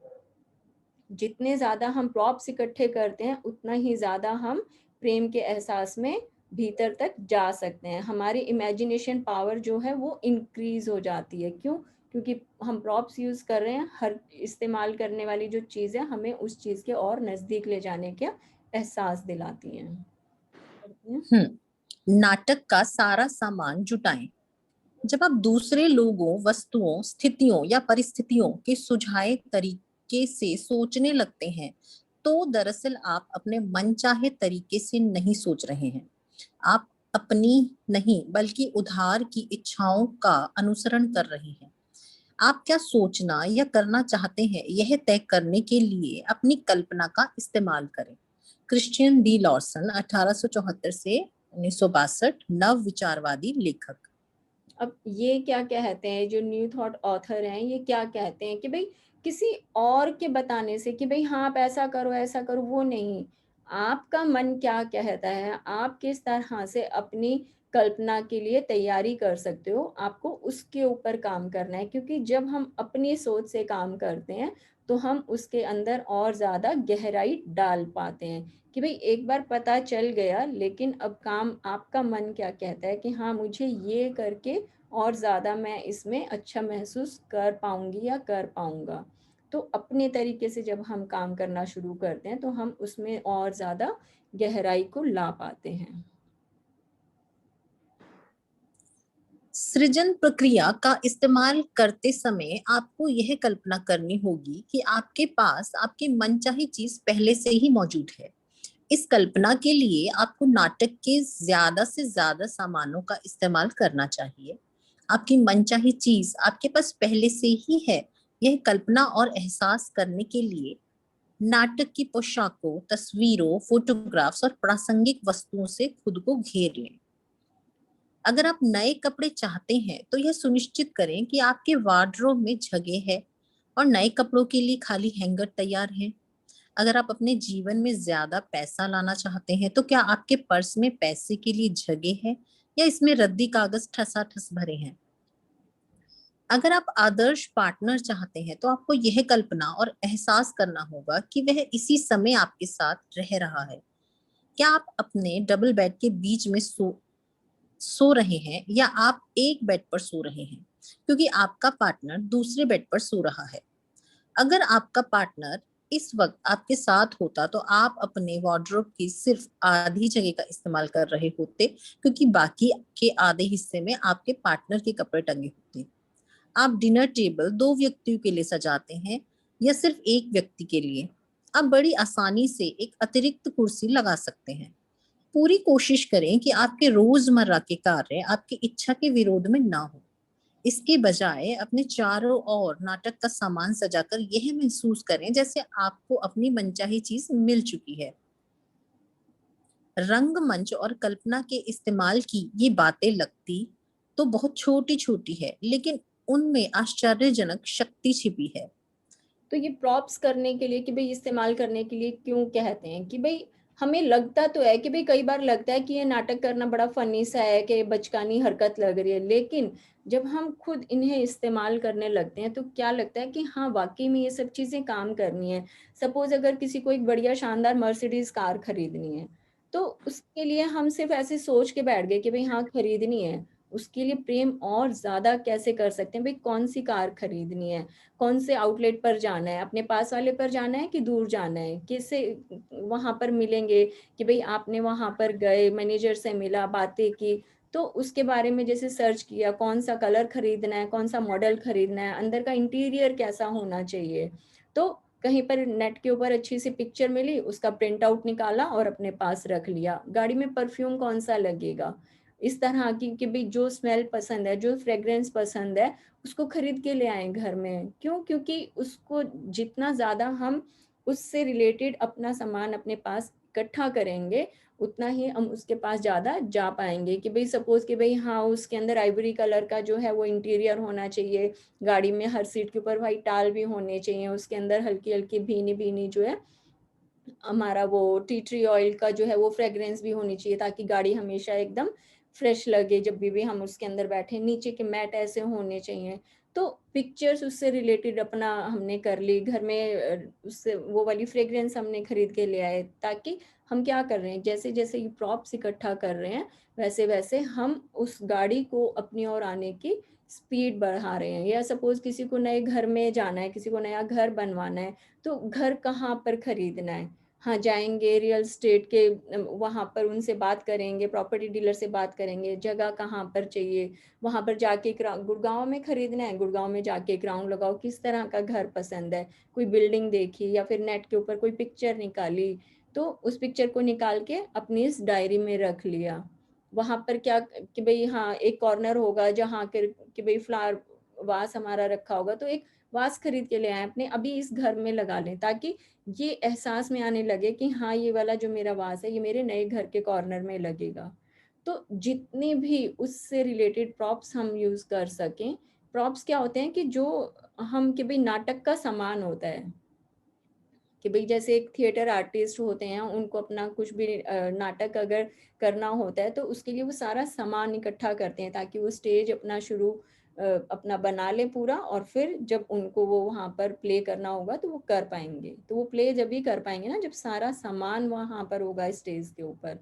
जितने ज़्यादा हम प्रॉप्स इकट्ठे करते हैं उतना ही ज़्यादा हम प्रेम के एहसास में भीतर तक जा सकते हैं। हमारी इमेजिनेशन पावर जो है वो इंक्रीज हो जाती है। क्यों? क्योंकि हम प्रॉप्स यूज़ कर रहे हैं, हर इस्तेमाल करने वाली जो चीज़ है हमें उस चीज़ के और नज़दीक ले जाने का एहसास दिलाती हैं। नाटक का सारा सामान जुटाएं। जब आप दूसरे लोगों, वस्तुओं, स्थितियों या परिस्थितियों के सुझाए तरीके से सोचने लगते हैं, तो दरअसल आप अपने मनचाहे तरीके से नहीं सोच रहे हैं। आप अपनी नहीं बल्कि उधार की इच्छाओं का अनुसरण कर रहे हैं। आप क्या सोचना या करना चाहते हैं, यह तय करने के लिए अपनी कल्पना का इस्तेमाल करें। क्रिश्चियन डी लॉर्सन, 1874 से 1962, नव विचारवादी लेखक। अब ये क्या कहते हैं, जो न्यू थॉट ऑथर हैं, ये क्या कहते हैं कि भाई किसी और के बताने से कि भाई हाँ आप ऐसा करो, वो नहीं। आपका मन क्या कहता है, आप किस तरह से अपनी कल्पना के लिए तैयारी कर सकते हो, आपको उसके ऊपर काम करना है। क्योंकि जब हम अपनी सोच से काम करते हैं तो हम उसके अंदर और ज़्यादा गहराई डाल पाते हैं कि भाई एक बार पता चल गया, लेकिन अब काम आपका मन क्या कहता है कि हाँ मुझे ये करके और ज़्यादा मैं इसमें अच्छा महसूस कर पाऊंगी या कर पाऊंगा। तो अपने तरीके से जब हम काम करना शुरू करते हैं तो हम उसमें और ज़्यादा गहराई को ला पाते हैं। सृजन प्रक्रिया का इस्तेमाल करते समय आपको यह कल्पना करनी होगी कि आपके पास आपकी मनचाही चीज पहले से ही मौजूद है। इस कल्पना के लिए आपको नाटक के ज्यादा से ज्यादा सामानों का इस्तेमाल करना चाहिए। आपकी मनचाही चीज आपके पास पहले से ही है। यह कल्पना और एहसास करने के लिए नाटक की पोशाकों, तस्वीरों, फोटोग्राफ्स और प्रासंगिक वस्तुओं से खुद को घेर लें। अगर आप नए कपड़े चाहते हैं तो यह सुनिश्चित करें कि आपके वार्डरोब में जगह है और नए कपड़ों के लिए खाली हैंगर तैयार है। अगर आप अपने जीवन में ज्यादा पैसा लाना चाहते हैं तो क्या आपके पर्स में पैसे के लिए जगह है या इसमें रद्दी कागज ठसाठस भरे हैं। अगर आप आदर्श पार्टनर चाहते हैं तो आपको यह कल्पना और एहसास करना होगा कि वह इसी समय आपके साथ रह रहा है। क्या आप अपने डबल बेड के बीच में सो रहे हैं या आप एक बेड पर सो रहे हैं क्योंकि आपका पार्टनर दूसरे बेड पर सो रहा है। अगर आपका पार्टनर इस वक्त आपके साथ होता तो आप अपने वार्डरोब की सिर्फ आधी जगह का इस्तेमाल कर रहे होते क्योंकि बाकी के आधे हिस्से में आपके पार्टनर के कपड़े टंगे होते। आप डिनर टेबल 2 व्यक्तियों के लिए सजाते हैं या सिर्फ एक व्यक्ति के लिए। आप बड़ी आसानी से एक अतिरिक्त कुर्सी लगा सकते हैं। पूरी कोशिश करें कि आपके रोजमर्रा के कार्य आपकी इच्छा के विरोध में ना हो। इसके बजाय अपने चारों ओर नाटक का सामान सजाकर यह महसूस करें जैसे आपको अपनी मनचाही चीज मिल चुकी है। रंगमंच और कल्पना के इस्तेमाल की ये बातें लगती तो बहुत छोटी छोटी है, लेकिन उनमें आश्चर्यजनक शक्ति छिपी है। तो ये प्रॉप्स करने के लिए कि भाई इस्तेमाल करने के लिए क्यों कहते हैं कि भाई हमें लगता तो है कि भाई कई बार लगता है कि ये नाटक करना बड़ा फनी सा है, कि बचकानी हरकत लग रही है, लेकिन जब हम खुद इन्हें इस्तेमाल करने लगते हैं तो क्या लगता है कि हाँ वाकई में ये सब चीज़ें काम करनी है। सपोज अगर किसी को एक बढ़िया शानदार मर्सिडीज कार खरीदनी है तो उसके लिए हम सिर्फ ऐसे सोच के बैठ गए कि भाई हाँ खरीदनी है, उसके लिए प्रेम और ज्यादा कैसे कर सकते हैं, भाई कौन सी कार खरीदनी है, कौन से आउटलेट पर जाना है, अपने पास वाले पर जाना है कि दूर जाना है, किससे वहां पर मिलेंगे, कि भाई आपने वहां पर गए, मैनेजर से मिला, बातें की, तो उसके बारे में जैसे सर्च किया, कौन सा कलर खरीदना है, कौन सा मॉडल खरीदना है, अंदर का इंटीरियर कैसा होना चाहिए। तो कहीं पर नेट के ऊपर अच्छी सी पिक्चर मिली, उसका प्रिंट आउट निकाला और अपने पास रख लिया। गाड़ी में परफ्यूम कौन सा लगेगा, इस तरह की कि भाई जो स्मेल पसंद है, जो फ्रेग्रेंस पसंद है, उसको खरीद के ले आए घर में। क्यों? क्योंकि उसको जितना ज्यादा हम उससे रिलेटेड अपना सामान अपने पास इकट्ठा करेंगे उतना ही हम उसके पास ज़्यादा जा पाएंगे। कि भाई सपोज कि भाई हाँ उसके अंदर आइवरी कलर का जो है वो इंटीरियर होना चाहिए, गाड़ी में हर सीट के ऊपर वाइट टाल भी होने चाहिए, उसके अंदर हल्की हल्की भीनी भीनी जो है हमारा वो टी ट्री ऑयल का जो है वो फ्रेग्रेंस भी होनी चाहिए, ताकि गाड़ी हमेशा एकदम फ्रेश लगे जब भी हम उसके अंदर बैठे। नीचे के मैट ऐसे होने चाहिए। तो पिक्चर्स उससे रिलेटेड अपना हमने कर ली घर में, उससे वो वाली फ्रेग्रेंस हमने खरीद के ले आए, ताकि हम क्या कर रहे हैं, जैसे जैसे ये प्रॉप्स इकट्ठा कर रहे हैं वैसे वैसे हम उस गाड़ी को अपनी ओर आने की स्पीड बढ़ा रहे हैं। या सपोज किसी को नए घर में जाना है, किसी को नया घर बनवाना है, तो घर कहाँ पर खरीदना है, हाँ जाएंगे रियल स्टेट के वहाँ पर उनसे बात करेंगे, प्रॉपर्टी डीलर से बात करेंगे, जगह कहाँ पर चाहिए, वहाँ पर जाके गुड़गांव में खरीदना है, गुड़गांव में जाके एक राउंड लगाओ, किस तरह का घर पसंद है, कोई बिल्डिंग देखी या फिर नेट के ऊपर कोई पिक्चर निकाली, तो उस पिक्चर को निकाल के अपनी इस डायरी में रख लिया। वहाँ पर क्या कि भाई हाँ एक कॉर्नर होगा जहाँ कि भाई फ्लावर वास हमारा रखा होगा, तो एक वास खरीद के ले आए अपने, अभी इस घर में लगा लें, ताकि ये एहसास में आने लगे कि हाँ ये वाला जो मेरा वास है ये मेरे नए घर के कॉर्नर में लगेगा। तो जितने भी उससे रिलेटेड प्रॉप्स हम यूज कर सकें। प्रॉप्स क्या होते हैं कि जो हम कि भाई नाटक का सामान होता है, कि भाई जैसे एक थिएटर आर्टिस्ट होते हैं, उनको अपना कुछ भी नाटक अगर करना होता है तो उसके लिए वो सारा सामान इकट्ठा करते हैं, ताकि वो स्टेज अपना शुरू अपना बना ले पूरा, और फिर जब उनको वो वहाँ पर प्ले करना होगा तो वो कर पाएंगे। तो वो प्ले जब भी कर पाएंगे ना जब सारा सामान वहाँ पर होगा स्टेज के ऊपर।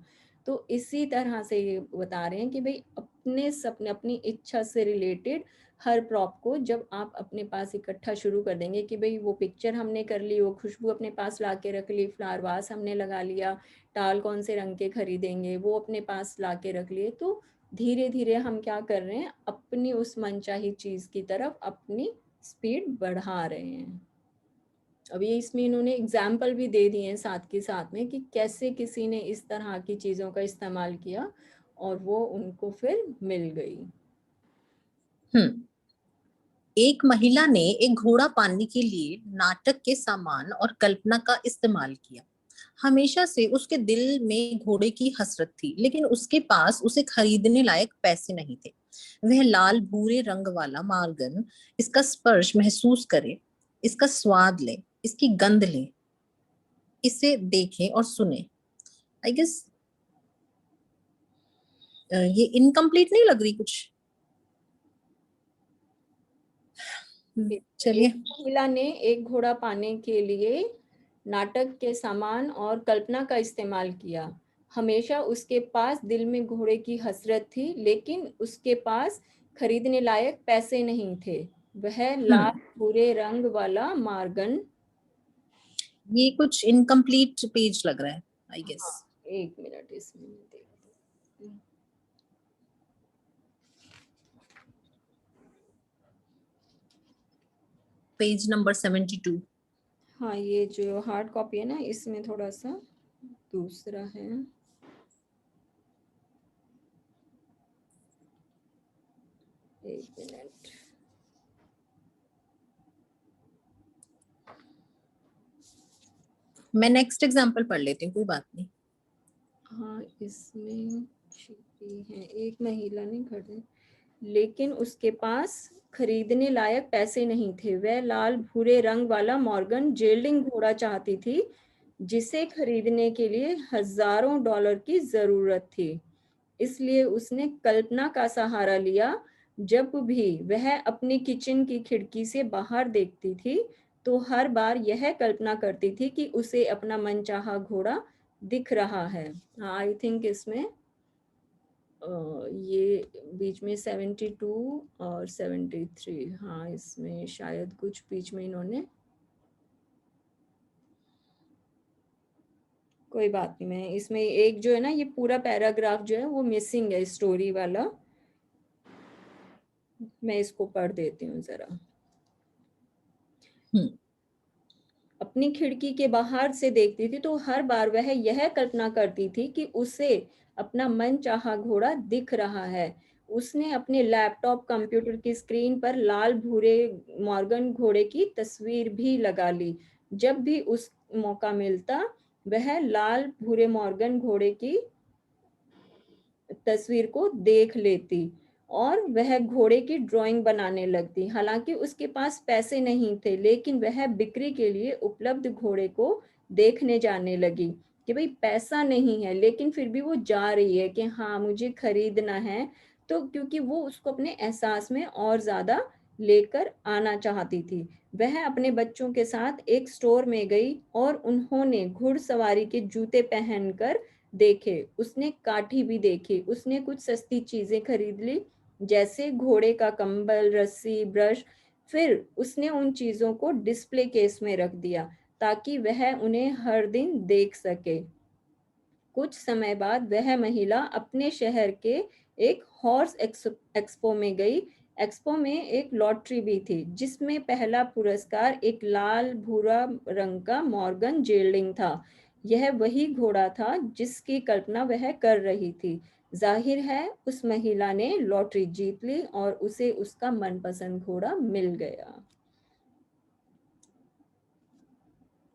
तो इसी तरह से ये बता रहे हैं कि भाई अपने सपने अपनी इच्छा से रिलेटेड हर प्रॉप को जब आप अपने पास इकट्ठा शुरू कर देंगे, कि भाई वो पिक्चर हमने कर ली, वो खुशबू अपने पास ला के रख ली, फ्लावर वास हमने लगा लिया, टाल कौन से रंग के खरीदेंगे वो अपने पास ला के रख लिए, तो धीरे धीरे हम क्या कर रहे हैं, अपनी उस मनचाही चीज की तरफ अपनी स्पीड बढ़ा रहे हैं। अब ये इसमें इन्होंने एग्जाम्पल भी दे दिए हैं साथ के साथ में, कि कैसे किसी ने इस तरह की चीजों का इस्तेमाल किया और वो उनको फिर मिल गई। एक महिला ने एक घोड़ा पाने के लिए नाटक के सामान और कल्पना का इस्तेमाल किया। हमेशा से उसके दिल में घोड़े की हसरत थी, लेकिन उसके पास उसे खरीदने लायक पैसे नहीं थे। वह लाल भूरे रंग वाला मार्गन इसका स्पर्श महसूस करे, इसका स्वाद ले, इसकी गंध ले, इसे देखे और सुने। आई गेस ये इनकम्प्लीट नहीं लग रही कुछ। चलिए। एक महिला ने एक घोड़ा पाने के लिए नाटक के सामान और कल्पना का इस्तेमाल किया। हमेशा उसके पास दिल में घोड़े की हसरत थी, लेकिन उसके पास खरीदने लायक पैसे नहीं थे। वह लाल भूरे रंग वाला मार्गन। ये कुछ इनकम्प्लीट पेज लग रहा है आई गेस। हाँ, एक मिनट इसमें देखते हैं। Page number 72। हाँ ये जो हार्ड कॉपी है ना इसमें थोड़ा सा दूसरा है। एक मिनट। मैं नेक्स्ट एग्जांपल पढ़ लेती हूँ, कोई बात नहीं। हाँ इसमें छिपी है। एक महिला ने खरीदे, लेकिन उसके पास खरीदने लायक पैसे नहीं थे। वह लाल भूरे रंग वाला मॉर्गन जेल्डिंग घोड़ा चाहती थी, जिसे खरीदने के लिए हजारों डॉलर की जरूरत थी। इसलिए उसने कल्पना का सहारा लिया। जब भी वह अपनी किचन की खिड़की से बाहर देखती थी तो हर बार यह कल्पना करती थी कि उसे अपना मनचाहा घोड़ा दिख रहा है। आई थिंक इसमें ये बीच में 72 और 73, हाँ इसमें शायद कुछ बीच में इन्होंने, कोई बात नहीं, मैं इसमें एक जो है ना ये पूरा पैराग्राफ जो है वो मिसिंग है स्टोरी वाला, मैं इसको पढ़ देती हूँ जरा। अपनी खिड़की के बाहर से देखती थी तो हर बार वह यह कल्पना करती थी कि उसे अपना मनचाहा घोड़ा दिख रहा है। उसने अपने लैपटॉप कंप्यूटर की स्क्रीन पर लाल भूरे मॉर्गन घोड़े की तस्वीर भी लगा ली। जब भी उस मौका मिलता वह लाल भूरे मॉर्गन घोड़े की तस्वीर को देख लेती और वह घोड़े की ड्राइंग बनाने लगती। हालांकि उसके पास पैसे नहीं थे, लेकिन वह बिक्री के लिए उपलब्ध घोड़े को देखने जाने लगी कि भाई पैसा नहीं है, लेकिन फिर भी वो जा रही है कि हाँ मुझे खरीदना है। तो क्योंकि वो उसको अपने एहसास में और ज्यादा लेकर आना चाहती थी। वह अपने बच्चों के साथ एक स्टोर में गई और उन्होंने घुड़सवारी के जूते पहनकर देखे, उसने काठी भी देखी, उसने कुछ सस्ती चीजें खरीद ली जैसे घोड़े का कंबल, रस्सी, ब्रश। फिर उसने उन चीजों को डिस्प्ले केस में रख दिया ताकि वह उन्हें हर दिन देख सके। कुछ समय बाद वह महिला अपने शहर के एक हॉर्स एक्सपो में गई। एक्सपो में एक लॉटरी भी थी जिसमें पहला पुरस्कार एक लाल भूरा रंग का मॉर्गन जेल्डिंग था। यह वही घोड़ा था जिसकी कल्पना वह कर रही थी। जाहिर है उस महिला ने लॉटरी जीत ली और उसे उसका मनपसंद घोड़ा मिल गया।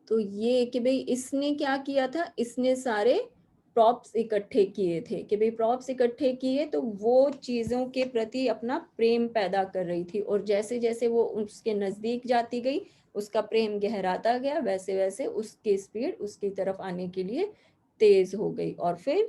तो ये कि भाई इसने क्या किया था, इसने सारे प्रॉप्स इकट्ठे किए थे कि भाई प्रॉप्स इकट्ठे किए तो वो चीजों के प्रति अपना प्रेम पैदा कर रही थी, और जैसे जैसे वो उसके नजदीक जाती गई उसका प्रेम गहराता गया, वैसे वैसे उसकी स्पीड उसकी तरफ आने के लिए तेज हो गई। और फिर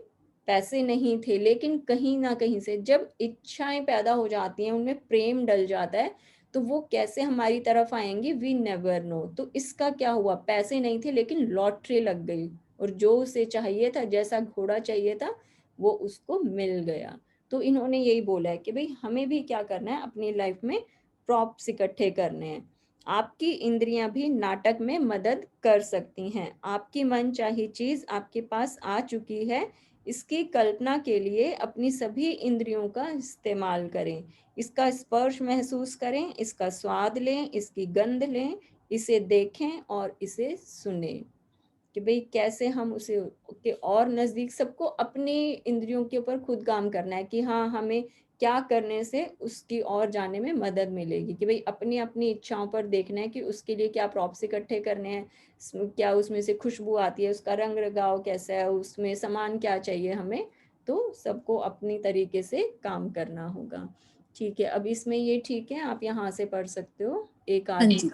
पैसे नहीं थे, लेकिन कहीं ना कहीं से जब इच्छाएं पैदा हो जाती हैं, उनमें प्रेम डल जाता है, तो वो कैसे हमारी तरफ आएंगे, वी नेवर नो। तो इसका क्या हुआ, पैसे नहीं थे लेकिन लॉटरी लग गई और जो उसे चाहिए था, जैसा घोड़ा चाहिए था, वो उसको मिल गया। तो इन्होंने यही बोला है कि भाई हमें भी क्या करना है, अपनी लाइफ में प्रॉप्स इकट्ठे करने हैं। आपकी इंद्रियां भी नाटक में मदद कर सकती हैं। आपकी मनचाही चीज आपके पास आ चुकी है, इसकी कल्पना के लिए अपनी सभी इंद्रियों का इस्तेमाल करें। इसका स्पर्श महसूस करें, इसका स्वाद लें, इसकी गंध लें, इसे देखें और इसे सुनें कि भाई कैसे हम उसे के और नजदीक, सबको अपनी इंद्रियों के ऊपर खुद काम करना है कि हाँ हमें क्या करने से उसकी और जाने में मदद मिलेगी, कि भाई अपनी अपनी इच्छाओं पर देखना है कि उसके लिए क्या प्रॉप्स इकट्ठे करने हैं, क्या उसमें से खुशबू आती है, उसका रंग रगाव कैसा है, उसमें सामान क्या चाहिए हमें। तो सबको अपनी तरीके से काम करना होगा। ठीक है, अब इसमें ये ठीक है, आप यहाँ से पढ़ सकते हो। एक हाँ आदमी जी।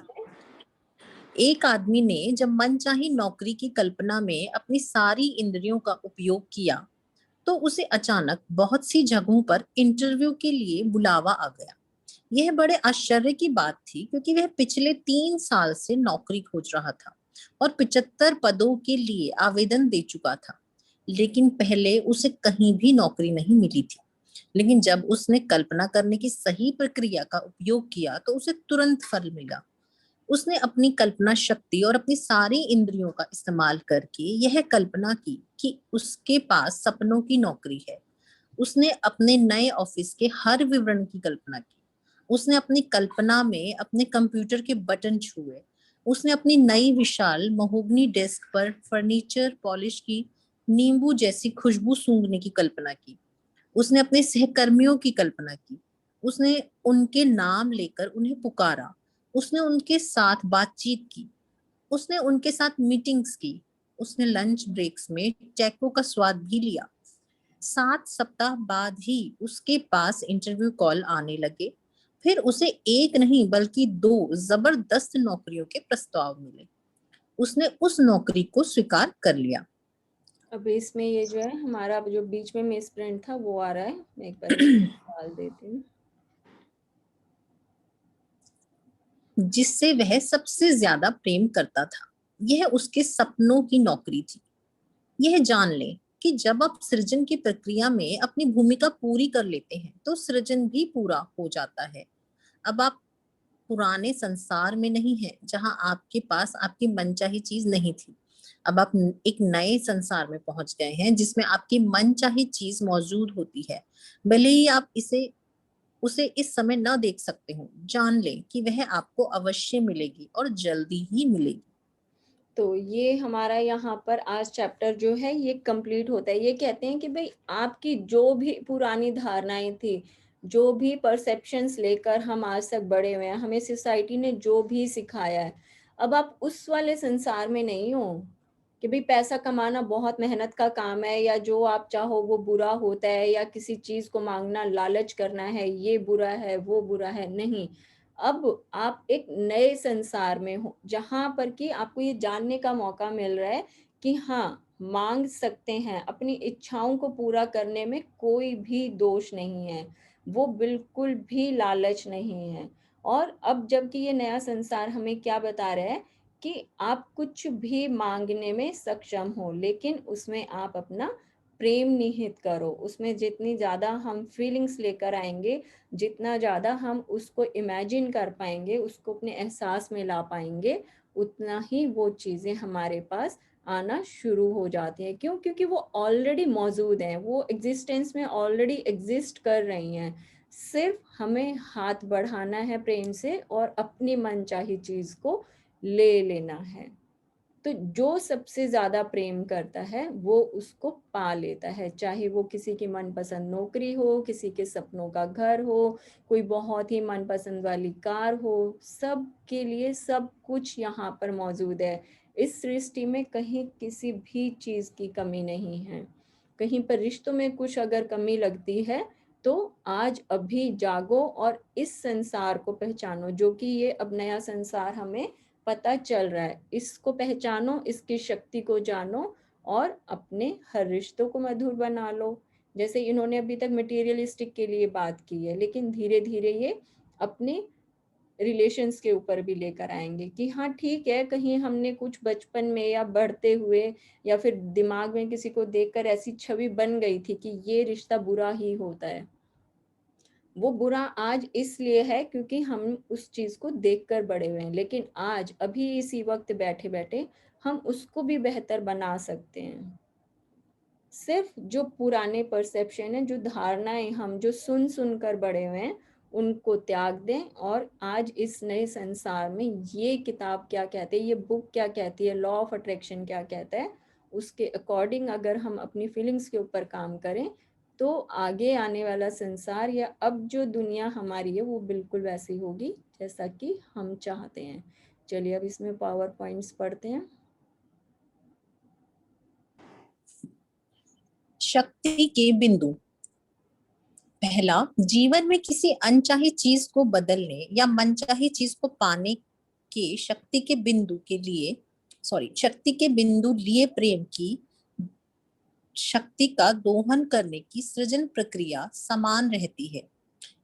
एक आदमी ने जब मनचाही नौकरी की कल्पना में अपनी सारी इंद्रियों का उपयोग किया तो उसे अचानक बहुत सी जगहों पर इंटरव्यू के लिए बुलावा आ गया। यह बड़े आश्चर्य की बात थी क्योंकि वह पिछले 3 साल से नौकरी खोज रहा था और 75 पदों के लिए आवेदन दे चुका था, लेकिन पहले उसे कहीं भी नौकरी नहीं मिली थी। लेकिन जब उसने कल्पना करने की सही प्रक्रिया का उपयोग किया तो उसे तुरंत फल मिला। उसने अपनी कल्पना शक्ति और अपनी सारी इंद्रियों का इस्तेमाल करके यह कल्पना की कि उसके पास सपनों की नौकरी है। उसने अपने नए ऑफिस के हर विवरण की कल्पना की। उसने अपनी कल्पना में अपने कंप्यूटर के बटन छुए। उसने अपनी नई विशाल महोगनी डेस्क पर फर्नीचर पॉलिश की नींबू जैसी खुशबू सूंघने की कल्पना की। उसने अपने सहकर्मियों की कल्पना की। उसने उनके नाम लेकर उन्हें पुकारा। उसने उनके साथ बातचीत की। उसने उनके साथ मीटिंग्स की। उसने लंच ब्रेक्स में टैको का स्वाद भी लिया। 7 सप्ताह बाद ही उसके पास इंटरव्यू कॉल आने लगे। फिर उसे एक नहीं बल्कि 2 जबरदस्त नौकरियों के प्रस्ताव मिले। उसने उस नौकरी को स्वीकार कर लिया। अब इसमें ये जो है हमारा जो बीच में मिस प्रिंट था वो आ रहा है, मैं एक बार इसको डाल देती हूँ। जिससे वह सबसे ज्यादा प्रेम करता था, यह उसके सपनों की नौकरी थी। यह जान ले कि जब आप सृजन की प्रक्रिया में अपनी भूमिका पूरी कर लेते हैं तो सृजन भी पूरा हो जाता है। अब आप पुराने संसार में नहीं है जहां आपके पास आपकी मनचाही चीज नहीं थी। अब आप एक नए संसार में पहुंच गए हैं जिसमें आपकी मनचाही चीज मौजूद होती है। भले ही आप उसे इस समय न देख सकते हो, जान ले कि वह आपको अवश्य मिलेगी और जल्दी ही मिलेगी। तो ये हमारा यहाँ पर आज चैप्टर जो है ये कंप्लीट होता है। ये कहते हैं कि भाई आपकी जो भी पुरानी धारणाएं थी, जो भी परसेप्शंस लेकर हम आज तक बड़े हुए हैं, हमें सोसाइटी ने जो भी सिखाया है, अब आप उस वाले संसार में नहीं हो कि भाई पैसा कमाना बहुत मेहनत का काम है, या जो आप चाहो वो बुरा होता है, या किसी चीज को मांगना, लालच करना है, ये बुरा है, वो बुरा है। नहीं, अब आप एक नए संसार में हो जहां पर कि आपको ये जानने का मौका मिल रहा है कि हाँ, मांग सकते हैं, अपनी इच्छाओं को पूरा करने में कोई भी दोष नहीं है, वो बिल्कुल भी लालच नहीं है। और अब जबकि ये नया संसार हमें क्या बता रहा है कि आप कुछ भी मांगने में सक्षम हो, लेकिन उसमें आप अपना प्रेम निहित करो। उसमें जितनी ज़्यादा हम फीलिंग्स लेकर आएंगे, जितना ज़्यादा हम उसको इमेजिन कर पाएंगे, उसको अपने एहसास में ला पाएंगे, उतना ही वो चीज़ें हमारे पास आना शुरू हो जाती हैं। क्यों? क्योंकि वो ऑलरेडी मौजूद हैं, वो एग्जिस्टेंस में ऑलरेडी एग्जिस्ट कर रही हैं। सिर्फ हमें हाथ बढ़ाना है प्रेम से और अपनी मनचाही चीज़ को ले लेना है। तो जो सबसे ज्यादा प्रेम करता है वो उसको पा लेता है, चाहे वो किसी की मनपसंद नौकरी हो, किसी के सपनों का घर हो, कोई बहुत ही मनपसंद वाली कार हो, सब के लिए सब कुछ यहाँ पर मौजूद है। इस सृष्टि में कहीं किसी भी चीज की कमी नहीं है। कहीं पर रिश्तों में कुछ अगर कमी लगती है तो आज अभी जागो और इस संसार को पहचानो, जो कि ये अब नया संसार हमें पता चल रहा है। इसको पहचानो, इसकी शक्ति को जानो और अपने हर रिश्तों को मधुर बना लो। जैसे इन्होंने अभी तक मटेरियलिस्टिक के लिए बात की है, लेकिन धीरे धीरे ये अपने रिलेशंस के ऊपर भी लेकर आएंगे कि हाँ ठीक है, कहीं हमने कुछ बचपन में या बढ़ते हुए या फिर दिमाग में किसी को देखकर ऐसी छवि बन गई थी कि ये रिश्ता बुरा ही होता है। वो बुरा आज इसलिए है क्योंकि हम उस चीज को देखकर बड़े हुए हैं, लेकिन आज अभी इसी वक्त बैठे बैठे हम उसको भी बेहतर बना सकते हैं। सिर्फ जो पुराने परसेप्शन है, जो धारणाएं हम जो सुन सुन कर बड़े हुए हैं, उनको त्याग दें और आज इस नए संसार में ये किताब क्या कहते हैं, ये बुक क्या कहती है, लॉ ऑफ अट्रैक्शन क्या कहता है, उसके अकॉर्डिंग अगर हम अपनी फीलिंग्स के ऊपर काम करें तो आगे आने वाला संसार या अब जो दुनिया हमारी है वो बिल्कुल वैसी होगी जैसा कि हम चाहते हैं। चलिए अब इसमें पावर पॉइंट्स पढ़ते हैं। शक्ति के बिंदु। पहला, जीवन में किसी अनचाही चीज को बदलने या मनचाही चीज को पाने के शक्ति के बिंदु लिए प्रेम की शक्ति का दोहन करने की सृजन प्रक्रिया समान रहती है।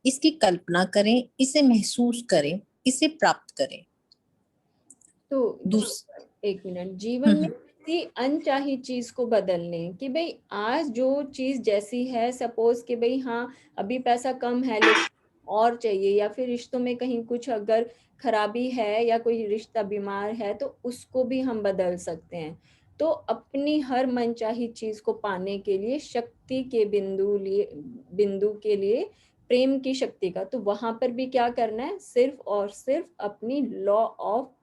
इसकी कल्पना करें, इसे महसूस करें, इसे प्राप्त करें। तो एक मिनट, जीवन में किसी अनचाही चीज को बदलने कि भाई आज जो चीज जैसी है, सपोज कि भाई हाँ अभी पैसा कम है लेकिन और चाहिए, या फिर रिश्तों में कहीं कुछ अगर खराबी है या कोई रिश्ता बीमार है तो उसको भी हम बदल सकते हैं। तो अपनी हर मनचाही चीज को पाने के लिए शक्ति के बिंदु के लिए प्रेम की शक्ति का, तो वहां पर भी क्या करना है, सिर्फ और सिर्फ अपनी law of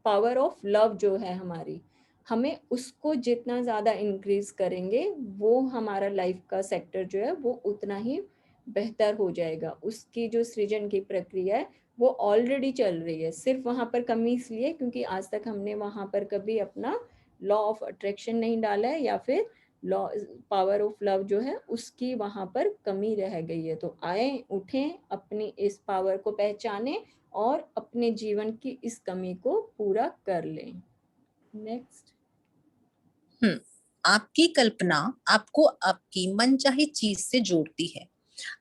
power of love जो है हमारी, हमें उसको जितना ज्यादा इंक्रीज करेंगे वो हमारा लाइफ का सेक्टर जो है वो उतना ही बेहतर हो जाएगा। उसकी जो सृजन की प्रक्रिया है वो ऑलरेडी चल रही है, सिर्फ वहां पर कमी इसलिए क्योंकि आज तक हमने वहां पर कभी अपना लॉ ऑफ अट्रैक्शन नहीं डाला है, या फिर लॉ पावर ऑफ लव जो है उसकी वहां पर कमी रह गई है। तो आए उठें, अपनी इस पावर को पहचाने और अपने जीवन की इस कमी को पूरा कर लें। नेक्स्ट। आपकी कल्पना आपको आपकी मनचाही चीज से जोड़ती है।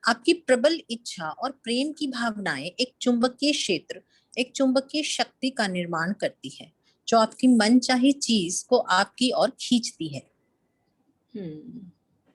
आपकी प्रबल इच्छा और प्रेम की भावनाएं एक चुंबकीय क्षेत्र, एक चुंबकीय शक्ति का निर्माण करती है जो आपकी मनचाही चीज को आपकी ओर खींचती है।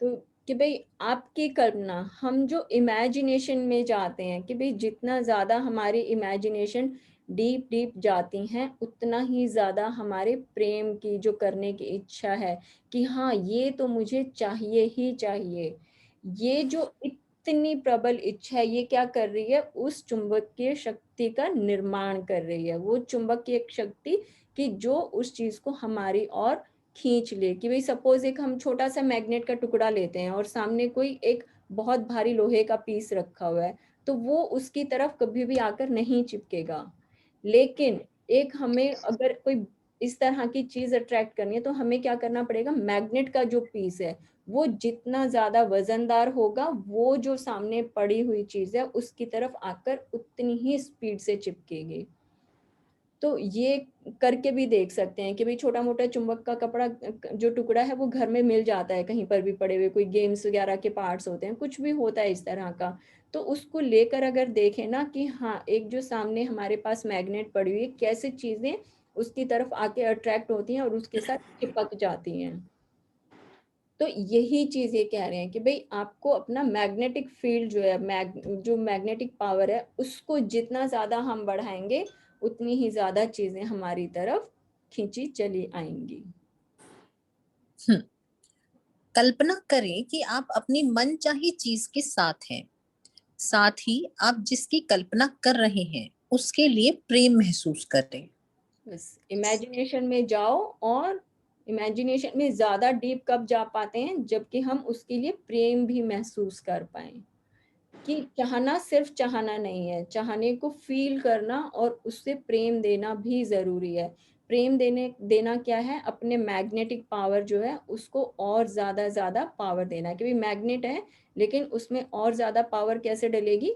तो कि भाई आपकी कल्पना, हम जो इमेजिनेशन में जाते हैं कि भाई जितना ज्यादा हमारी इमेजिनेशन डीप डीप जाती हैं उतना ही ज्यादा हमारे प्रेम की जो करने की इच्छा है कि हाँ ये तो मुझे चाहिए ही चाहिए, ये जो इतनी प्रबल इच्छा है ये क्या कर रही है, उस चुंबकीय शक्ति का निर्माण कर रही है। वो चुंबकीय शक्ति कि जो उस चीज को हमारी ओर खींच ले। कि भाई सपोज एक हम छोटा सा मैग्नेट का टुकड़ा लेते हैं और सामने कोई एक बहुत भारी लोहे का पीस रखा हुआ है तो वो उसकी तरफ कभी भी आकर नहीं चिपकेगा, लेकिन एक हमें अगर कोई इस तरह की चीज अट्रैक्ट करनी है तो हमें क्या करना पड़ेगा, मैग्नेट का जो पीस है वो जितना ज्यादा वजनदार होगा, वो जो सामने पड़ी हुई चीज है उसकी तरफ आकर उतनी ही स्पीड से चिपकेगी। तो ये करके भी देख सकते हैं कि भाई छोटा मोटा चुंबक का कपड़ा जो टुकड़ा है वो घर में मिल जाता है कहीं पर भी पड़े हुए, कोई गेम्स वगैरह के पार्ट्स होते हैं, कुछ भी होता है इस तरह का, तो उसको लेकर अगर देखें ना कि हाँ एक जो सामने हमारे पास मैग्नेट पड़ी हुई है, कैसे चीजें उसकी तरफ आके अट्रैक्ट होती हैं और उसके साथ चिपक जाती हैं। तो यही चीज ये कह रहे हैं कि भाई आपको अपना मैग्नेटिक फील्ड जो है, जो मैग्नेटिक पावर है उसको जितना ज्यादा हम बढ़ाएंगे उतनी ही ज्यादा चीजें हमारी तरफ खींची चली आएंगी। कल्पना करें कि आप अपनी मनचाही चीज के साथ हैं, साथ ही आप जिसकी कल्पना कर रहे हैं उसके लिए प्रेम महसूस करें। बस इमेजिनेशन में जाओ, और इमेजिनेशन में ज्यादा डीप कब जा पाते हैं, जबकि हम उसके लिए प्रेम भी महसूस कर पाए। कि चाहना सिर्फ चाहना नहीं है, चाहने को फील करना और उससे प्रेम देना भी जरूरी है। प्रेम देना क्या है, अपने मैग्नेटिक पावर जो है उसको और ज्यादा पावर देना है। कि भाई मैग्नेट है लेकिन उसमें और ज्यादा पावर कैसे डलेगी,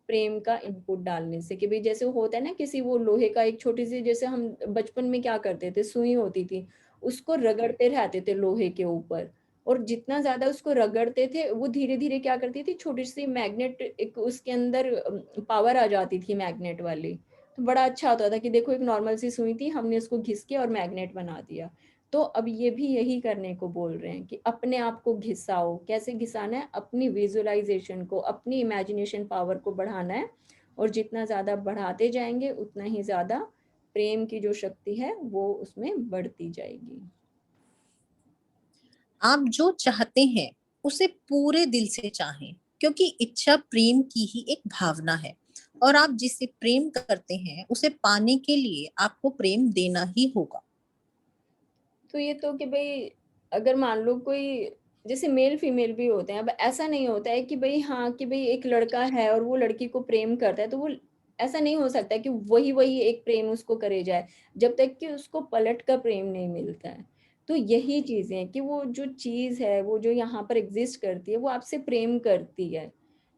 प्रेम का इनपुट डालने से। कि भाई जैसे होता है ना, किसी वो लोहे का एक छोटी सी, जैसे हम बचपन में क्या करते थे, सुई होती थी, उसको रगड़ते रहते थे लोहे के ऊपर, और जितना ज्यादा उसको रगड़ते थे वो धीरे धीरे क्या करती थी, छोटी सी मैग्नेट एक उसके अंदर पावर आ जाती थी मैग्नेट वाली। तो बड़ा अच्छा होता था कि देखो एक नॉर्मल सी सुई थी, हमने उसको घिस के और मैग्नेट बना दिया। तो अब ये भी यही करने को बोल रहे हैं कि अपने आप को घिसाओ। कैसे घिसाना है, अपनी विजुअलाइजेशन को, अपनी इमेजिनेशन पावर को बढ़ाना है, और जितना ज्यादा बढ़ाते जाएंगे उतना ही ज्यादा प्रेम की जो शक्ति है वो उसमें बढ़ती जाएगी। आप जो चाहते हैं उसे पूरे दिल से चाहें, क्योंकि इच्छा प्रेम की ही एक भावना है, और आप जिसे प्रेम करते हैं उसे पाने के लिए आपको प्रेम देना ही होगा। तो ये तो कि भाई अगर मान लो कोई, जैसे मेल फीमेल भी होते हैं, अब ऐसा नहीं होता है कि भाई हाँ कि भाई एक लड़का है और वो लड़की को प्रेम करता है, तो वो ऐसा नहीं हो सकता कि वही वही एक प्रेम उसको करे जाए जब तक कि उसको पलट का प्रेम नहीं मिलता है। तो यही चीजें हैं कि वो जो चीज है वो जो यहाँ पर एग्जिस्ट करती है वो आपसे प्रेम करती है,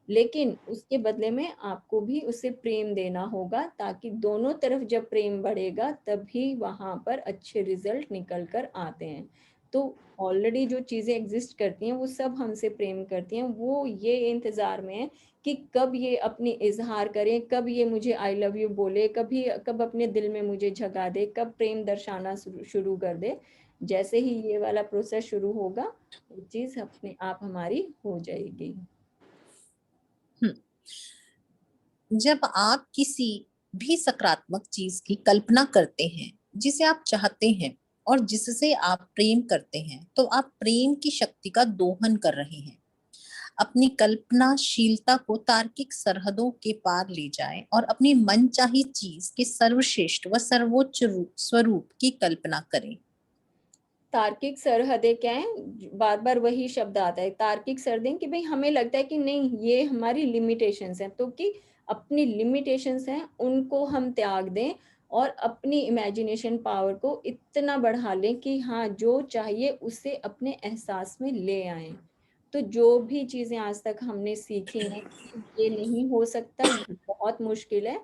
लेकिन उसके बदले में आपको भी उसे प्रेम देना होगा, ताकि दोनों तरफ जब प्रेम बढ़ेगा तभी वहां पर अच्छे रिजल्ट निकल कर आते हैं। तो ऑलरेडी जो चीजें एग्जिस्ट करती हैं वो सब हमसे प्रेम करती हैं, वो ये इंतजार में है कि कब ये अपनी इजहार करें, कब ये मुझे आई लव यू बोले, कब अपने दिल में मुझे जगा दे, कब प्रेम दर्शाना शुरू कर दे। जैसे ही ये वाला प्रोसेस शुरू होगा वो चीज अपने आप हमारी हो जाएगी। जब आप किसी भी सकारात्मक चीज की कल्पना करते हैं जिसे आप चाहते हैं और जिससे आप प्रेम करते हैं, तो आप प्रेम की शक्ति का दोहन कर रहे हैं। अपनी कल्पनाशीलता को तार्किक सरहदों के पार ले जाएं और अपनी मनचाही चीज के सर्वश्रेष्ठ व सर्वोच्च स्वरूप की कल्पना करें। तार्किक सरहदें क्या है, बार बार वही शब्द आता है, तार्किक सरहदें, कि भाई हमें लगता है कि नहीं ये हमारी लिमिटेशंस हैं, तो कि अपनी लिमिटेशंस हैं उनको हम त्याग दें और अपनी इमेजिनेशन पावर को इतना बढ़ा लें कि हाँ जो चाहिए उसे अपने एहसास में ले आए। तो जो भी चीजें आज तक हमने सीखी हैं ये नहीं हो सकता, ये बहुत मुश्किल है,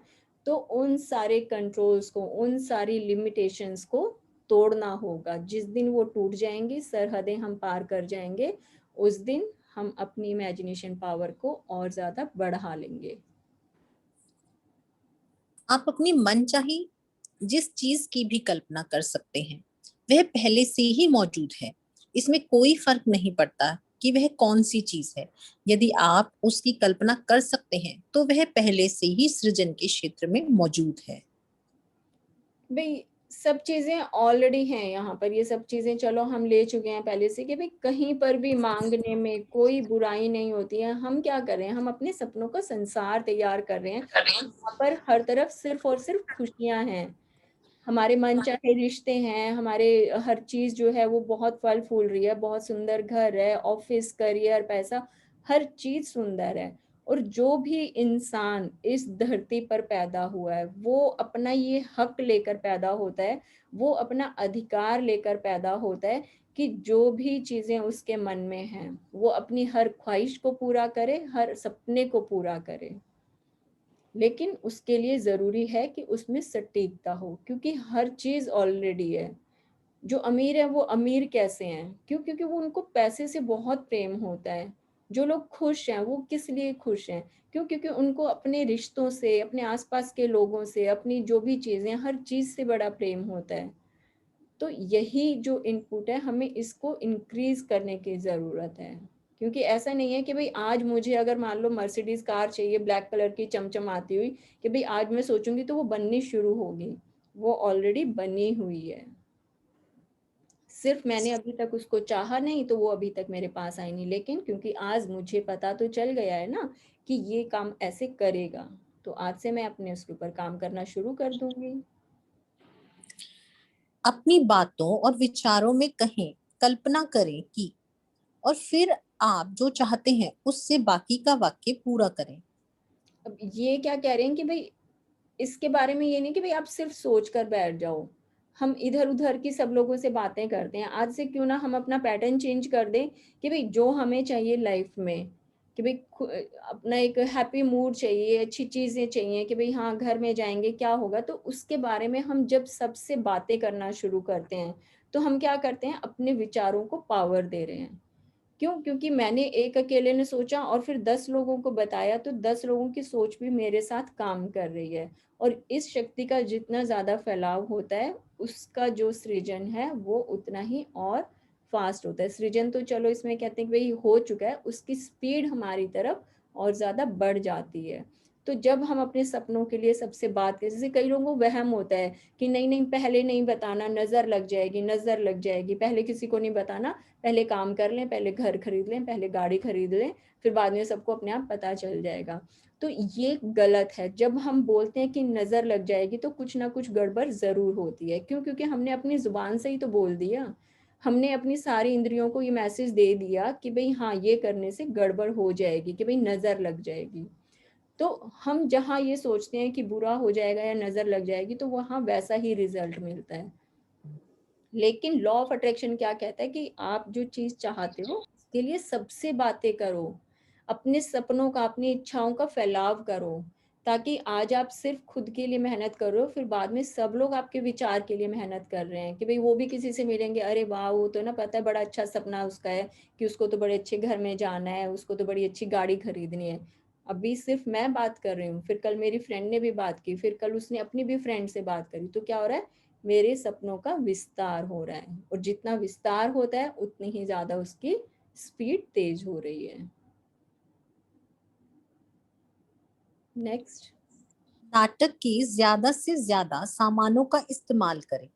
तो उन सारे कंट्रोल्स को, उन सारी लिमिटेशंस को तोड़ना होगा। जिस दिन वो टूट जाएंगी, सरहदें हम पार कर जाएंगे, उस दिन हम अपनी इमेजिनेशन पावर को और ज्यादा बढ़ा लेंगे। आप अपनी मनचाही जिस चीज की भी कल्पना कर सकते हैं वह पहले से ही मौजूद है। इसमें कोई फर्क नहीं पड़ता कि वह कौन सी चीज है। यदि आप उसकी कल्पना कर सकते हैं तो वह पहले से ही सृजन के क्षेत्र में मौजूद है। भाई सब चीजें ऑलरेडी हैं यहाँ पर, ये सब चीजें चलो हम ले चुके हैं पहले से, कि भाई कहीं पर भी मांगने में कोई बुराई नहीं होती है। हम क्या कर रहे हैं, हम अपने सपनों का संसार तैयार कर रहे हैं, यहाँ पर हर तरफ सिर्फ और सिर्फ खुशियां हैं, हमारे मन चाहे रिश्ते हैं, हमारे हर चीज जो है वो बहुत फल फूल रही है, बहुत सुंदर घर है, ऑफिस, करियर, पैसा, हर चीज सुंदर है। और जो भी इंसान इस धरती पर पैदा हुआ है वो अपना ये हक लेकर पैदा होता है, वो अपना अधिकार लेकर पैदा होता है कि जो भी चीजें उसके मन में हैं वो अपनी हर ख्वाहिश को पूरा करे, हर सपने को पूरा करे। लेकिन उसके लिए जरूरी है कि उसमें सटीकता हो, क्योंकि हर चीज ऑलरेडी है। जो अमीर है वो अमीर कैसे हैं? क्योंकि वो उनको पैसे से बहुत प्रेम होता है। जो लोग खुश हैं वो किस लिए खुश हैं? क्योंकि उनको अपने रिश्तों से, अपने आसपास के लोगों से, अपनी जो भी चीजें, हर चीज से बड़ा प्रेम होता है। तो यही जो इनपुट है हमें इसको इंक्रीज करने की जरूरत है। क्योंकि ऐसा नहीं है कि भाई आज मुझे अगर मान लो मर्सिडीज कार चाहिए ब्लैक कलर की चमचमाती हुई, कि भाई आज मैं सोचूंगी तो वो बननी शुरू होगी। वो ऑलरेडी बनी हुई है, सिर्फ मैंने अभी तक उसको चाहा नहीं तो वो अभी तक मेरे पास आई नहीं। लेकिन क्योंकि आज मुझे पता तो चल गया है ना कि ये काम ऐसे करेगा, तो आज से मैं अपने उसके ऊपर काम करना शुरू कर दूंगी। अपनी बातों और विचारों में कहें, कल्पना करें कि, और फिर आप जो चाहते हैं उससे बाकी का वाक्य पूरा करें। अब ये क्या कह रहे हैं कि भाई इसके बारे में ये नहीं कि भाई आप सिर्फ सोच कर बैठ जाओ। हम इधर उधर की सब लोगों से बातें करते हैं, आज से क्यों ना हम अपना पैटर्न चेंज कर दें कि भाई जो हमें चाहिए लाइफ में, कि भाई अपना एक हैप्पी मूड चाहिए, अच्छी चीजें चाहिए, कि भाई हाँ घर में जाएंगे क्या होगा, तो उसके बारे में हम जब सबसे बातें करना शुरू करते हैं तो हम क्या करते हैं, अपने विचारों को पावर दे रहे हैं। क्यों? क्योंकि मैंने एक अकेले ने सोचा और फिर 10 लोगों को बताया, तो 10 लोगों की सोच भी मेरे साथ काम कर रही है। और इस शक्ति का जितना ज्यादा फैलाव होता है उसका जो सृजन है वो उतना ही और फास्ट होता है। सृजन तो चलो इसमें कहते हैं कि भाई हो चुका है, उसकी स्पीड हमारी तरफ और ज्यादा बढ़ जाती है। तो जब हम अपने सपनों के लिए सबसे बात करें, जैसे कई लोगों को वहम होता है कि नहीं नहीं पहले नहीं बताना, नजर लग जाएगी, नजर लग जाएगी, पहले किसी को नहीं बताना, पहले काम कर लें, पहले घर खरीद लें, पहले गाड़ी खरीद लें, फिर बाद में सबको अपने आप पता चल जाएगा। तो ये गलत है। जब हम बोलते हैं कि नजर लग जाएगी तो कुछ ना कुछ गड़बड़ जरूर होती है। क्यों? क्योंकि हमने अपनी जुबान से ही तो बोल दिया, हमने अपनी सारी इंद्रियों को ये मैसेज दे दिया कि भाई हाँ ये करने से गड़बड़ हो जाएगी, कि भाई नजर लग जाएगी। तो हम जहाँ ये सोचते हैं कि बुरा हो जाएगा या नजर लग जाएगी तो वहाँ वैसा ही रिजल्ट मिलता है। लेकिन लॉ ऑफ अट्रैक्शन क्या कहता है कि आप जो चीज चाहते हो उसके लिए सबसे बातें करो, अपने सपनों का, अपनी इच्छाओं का फैलाव करो, ताकि आज आप सिर्फ खुद के लिए मेहनत कर रहे हो, फिर बाद में सब लोग आपके विचार के लिए मेहनत कर रहे हैं, कि भाई वो भी किसी से मिलेंगे, अरे वाह वो तो ना पता है बड़ा अच्छा सपना उसका है कि उसको तो बड़े अच्छे घर में जाना है, उसको तो बड़ी अच्छी गाड़ी खरीदनी है। अभी सिर्फ मैं बात कर रही हूँ, फिर कल मेरी फ्रेंड ने भी बात की, फिर कल उसने अपनी भी फ्रेंड से बात करी, तो क्या हो रहा है, मेरे सपनों का विस्तार हो रहा है। और जितना विस्तार होता है उतनी ही ज्यादा उसकी स्पीड तेज हो रही है। नेक्स्ट। नाटक के ज्यादा से ज्यादा सामानों का इस्तेमाल करें।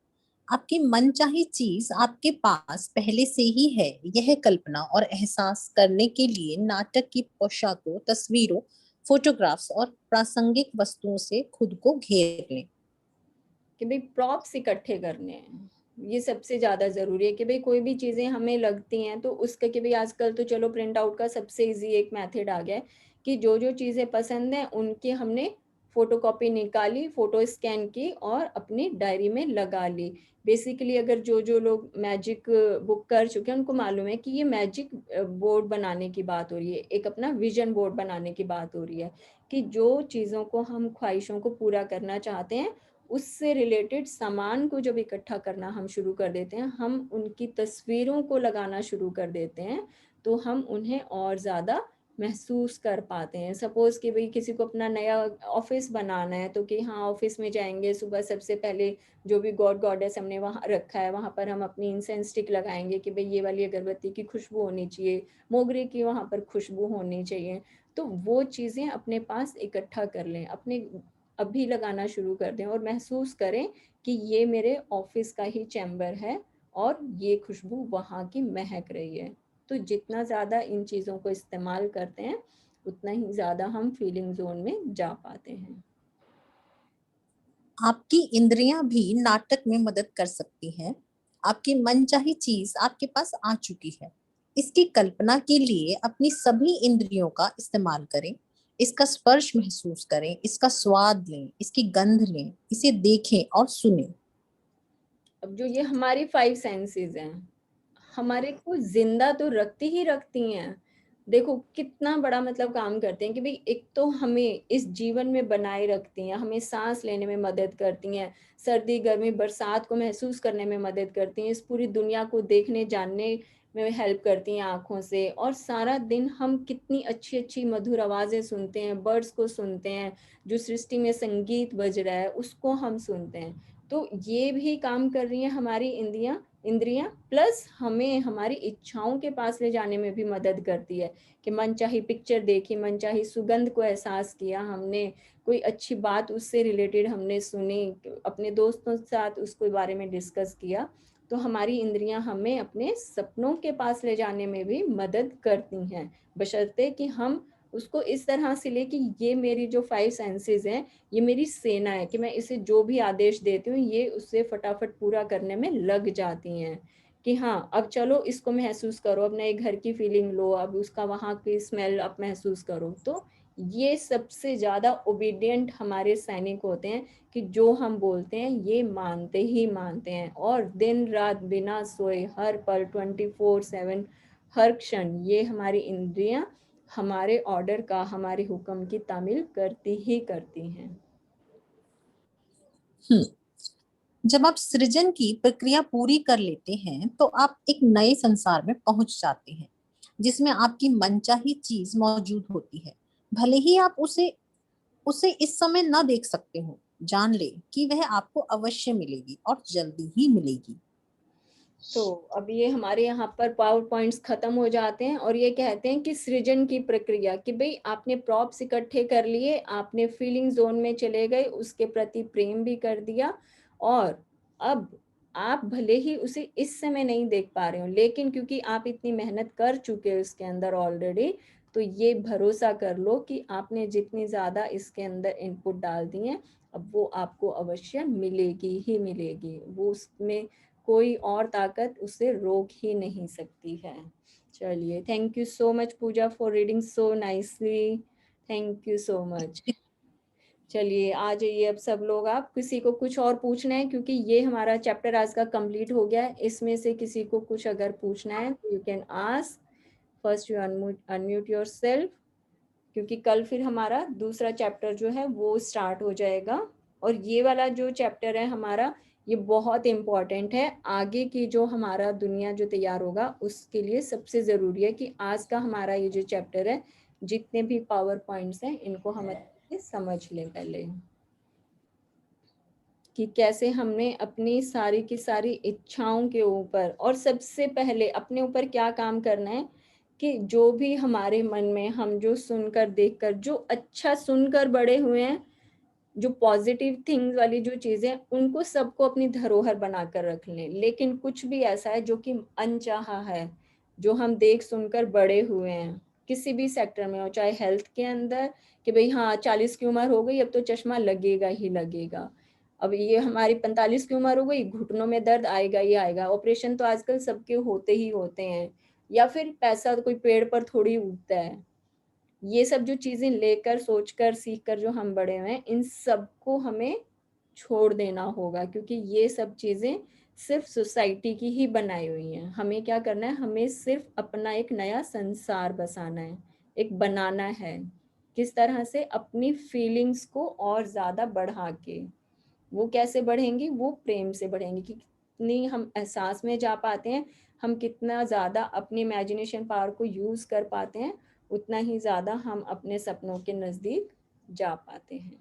आपकी मनचाही चीज आपके पास पहले से ही है, यह कल्पना और एहसास करने के लिए नाटक की पोशाकों, तस्वीरों, फोटोग्राफ्स और प्रासंगिक वस्तुओं से खुद को घेर लें। कि भाई प्रॉप्स इकट्ठे करने हैं, ये सबसे ज्यादा जरूरी है। कि भाई कोई भी चीजें हमें लगती हैं तो उसका, कि भाई आजकल तो चलो प्रिंट आउट का सबसे इजी एक मेथड आ गया है कि जो जो चीजें पसंद हैं उनकी हमने फोटोकॉपी निकाली, फोटो स्कैन की और अपनी डायरी में लगा ली। बेसिकली अगर जो जो लोग मैजिक बुक कर चुके हैं उनको मालूम है कि ये मैजिक बोर्ड बनाने की बात हो रही है, एक अपना विजन बोर्ड बनाने की बात हो रही है, कि जो चीज़ों को हम ख्वाहिशों को पूरा करना चाहते हैं उससे रिलेटेड सामान को जब इकट्ठा करना हम शुरू कर देते हैं, हम उनकी तस्वीरों को लगाना शुरू कर देते हैं, तो हम उन्हें और ज़्यादा महसूस कर पाते हैं। सपोज कि भाई किसी को अपना नया ऑफिस बनाना है तो कि हाँ ऑफिस में जाएंगे, सुबह सबसे पहले जो भी गॉड गॉडेस हमने वहाँ रखा है वहाँ पर हम अपनी इंसेंस स्टिक लगाएंगे कि भाई ये वाली अगरबत्ती की खुशबू होनी चाहिए, मोगरे की वहाँ पर खुशबू होनी चाहिए। तो वो चीज़ें अपने पास इकट्ठा कर लें, अपने अभी लगाना शुरू कर दें और महसूस करें कि ये मेरे ऑफिस का ही चैम्बर है और ये खुशबू वहाँ की महक रही है। तो जितना ज़्यादा इन चीज़ों को इस्तेमाल करते हैं उतना ही ज़्यादा हम फीलिंग जोन में जा पाते हैं। आपकी इंद्रियां भी नाटक में मदद कर सकती हैं। आपकी मनचाही चीज आपके पास आ चुकी है। इसकी कल्पना के लिए अपनी सभी इंद्रियों का इस्तेमाल करें। इसका स्पर्श महसूस करें, इसका स्वाद लें, इसकी गंध लें, इसे देखें और सुनें। अब जो ये हमारी 5 सेंसेस हैं, हमारे को जिंदा तो रखती ही रखती हैं। देखो कितना बड़ा मतलब काम करते हैं कि भाई एक तो हमें इस जीवन में बनाए रखती हैं, हमें सांस लेने में मदद करती हैं, सर्दी गर्मी बरसात को महसूस करने में मदद करती हैं, इस पूरी दुनिया को देखने जानने में हेल्प करती हैं आँखों से। और सारा दिन हम कितनी अच्छी-अच्छी मधुर आवाज़ें सुनते हैं, बर्ड्स को सुनते हैं, जो सृष्टि में संगीत बज रहा है उसको हम सुनते हैं। तो ये भी काम कर रही हैं हमारी इंद्रियां, प्लस हमें हमारी इच्छाओं के पास ले जाने में भी मदद करती है कि मनचाही पिक्चर देखी, मनचाही सुगंध को एहसास किया हमने, कोई अच्छी बात उससे रिलेटेड हमने सुनी, अपने दोस्तों के साथ उसके बारे में डिस्कस किया, तो हमारी इंद्रियां हमें अपने सपनों के पास ले जाने में भी मदद करती हैं, बशर्ते कि हम उसको इस तरह से ले कि ये मेरी जो 5 सेंसेस हैं, ये मेरी सेना है कि मैं इसे जो भी आदेश देती हूँ ये उससे फटाफट पूरा करने में लग जाती हैं कि हाँ अब चलो इसको महसूस करो, अब नए घर की फीलिंग लो, अब उसका वहाँ की स्मेल अब महसूस करो। तो ये सबसे ज्यादा ओबीडियंट हमारे सैनिक होते हैं कि जो हम बोलते हैं ये मानते ही मानते हैं, और दिन रात बिना सोए हर पल 24/7 हर क्षण ये हमारी इंद्रियां हमारे ऑर्डर का, हमारे हुक्म की तामील करती ही करती हैं। जब आप सृजन की प्रक्रिया पूरी कर लेते हैं तो आप एक नए संसार में पहुंच जाते हैं जिसमें आपकी मनचाही चीज मौजूद होती है। भले ही आप उसे उसे इस समय न देख सकते हो, जान ले कि वह आपको अवश्य मिलेगी और जल्दी ही मिलेगी। तो अब ये हमारे यहाँ पर पावर पॉइंट्स खत्म हो जाते हैं और ये कहते हैं कि सृजन की प्रक्रिया, कि भाई आपने प्रॉप्स इकट्ठे कर लिए, आपने फीलिंग जोन में चले गए, उसके प्रति प्रेम भी कर दिया, और अब आप भले ही उसे इस समय नहीं देख पा रहे हो, लेकिन क्योंकि आप इतनी मेहनत कर चुके हो इसके अंदर ऑलरेडी, तो ये भरोसा कर लो कि आपने जितनी ज्यादा इसके अंदर इनपुट डाल दी है, अब वो आपको अवश्य मिलेगी ही मिलेगी, वो उसमें कोई और ताकत उसे रोक ही नहीं सकती है। चलिए, thank you so much Puja for reading so nicely, thank you so much. चलिए आ जाइए अब सब लोग, आप किसी को कुछ और पूछना है, क्योंकि ये हमारा चैप्टर आज का कंप्लीट हो गया है, इसमें से किसी को कुछ अगर पूछना है तो you can ask. First you unmute your self, क्योंकि कल फिर हमारा दूसरा चैप्टर जो है वो स्टार्ट हो जाएगा, और ये वाला जो चैप्टर है हमारा ये बहुत इम्पॉर्टेंट है, आगे की जो हमारा दुनिया जो तैयार होगा उसके लिए सबसे ज़रूरी है कि आज का हमारा ये जो चैप्टर है, जितने भी पावर पॉइंट्स हैं इनको हम अच्छे से समझ लें पहले, कि कैसे हमने अपनी सारी की सारी इच्छाओं के ऊपर, और सबसे पहले अपने ऊपर क्या काम करना है कि जो भी हमारे मन में हम जो सुनकर देखकर जो अच्छा सुनकर बड़े हुए हैं, जो पॉजिटिव थिंग्स वाली जो चीजें, उनको सबको अपनी धरोहर बनाकर रख लें। लेकिन कुछ भी ऐसा है जो कि अनचाहा है, जो हम देख सुनकर बड़े हुए हैं किसी भी सेक्टर में हो, चाहे हेल्थ के अंदर कि भाई हाँ 40 की उम्र हो गई अब तो चश्मा लगेगा ही लगेगा, अब ये हमारी 45 की उम्र हो गई घुटनों में दर्द आएगा ही आएगा, ऑपरेशन तो आजकल सबके होते ही होते हैं, या फिर पैसा कोई पेड़ पर थोड़ी उगता है। ये सब जो चीजें लेकर सोचकर सीखकर जो हम बड़े हुए हैं, इन सबको हमें छोड़ देना होगा, क्योंकि ये सब चीजें सिर्फ सोसाइटी की ही बनाई हुई हैं। हमें क्या करना है, हमें सिर्फ अपना एक नया संसार बसाना है, एक बनाना है, किस तरह से अपनी फीलिंग्स को और ज्यादा बढ़ा के। वो कैसे बढ़ेंगी, वो प्रेम से बढ़ेंगी कि कितनी हम एहसास में जा पाते हैं, हम कितना ज़्यादा अपनी इमेजिनेशन पावर को यूज़ कर पाते हैं, उतना ही ज़्यादा हम अपने सपनों के नज़दीक जा पाते हैं।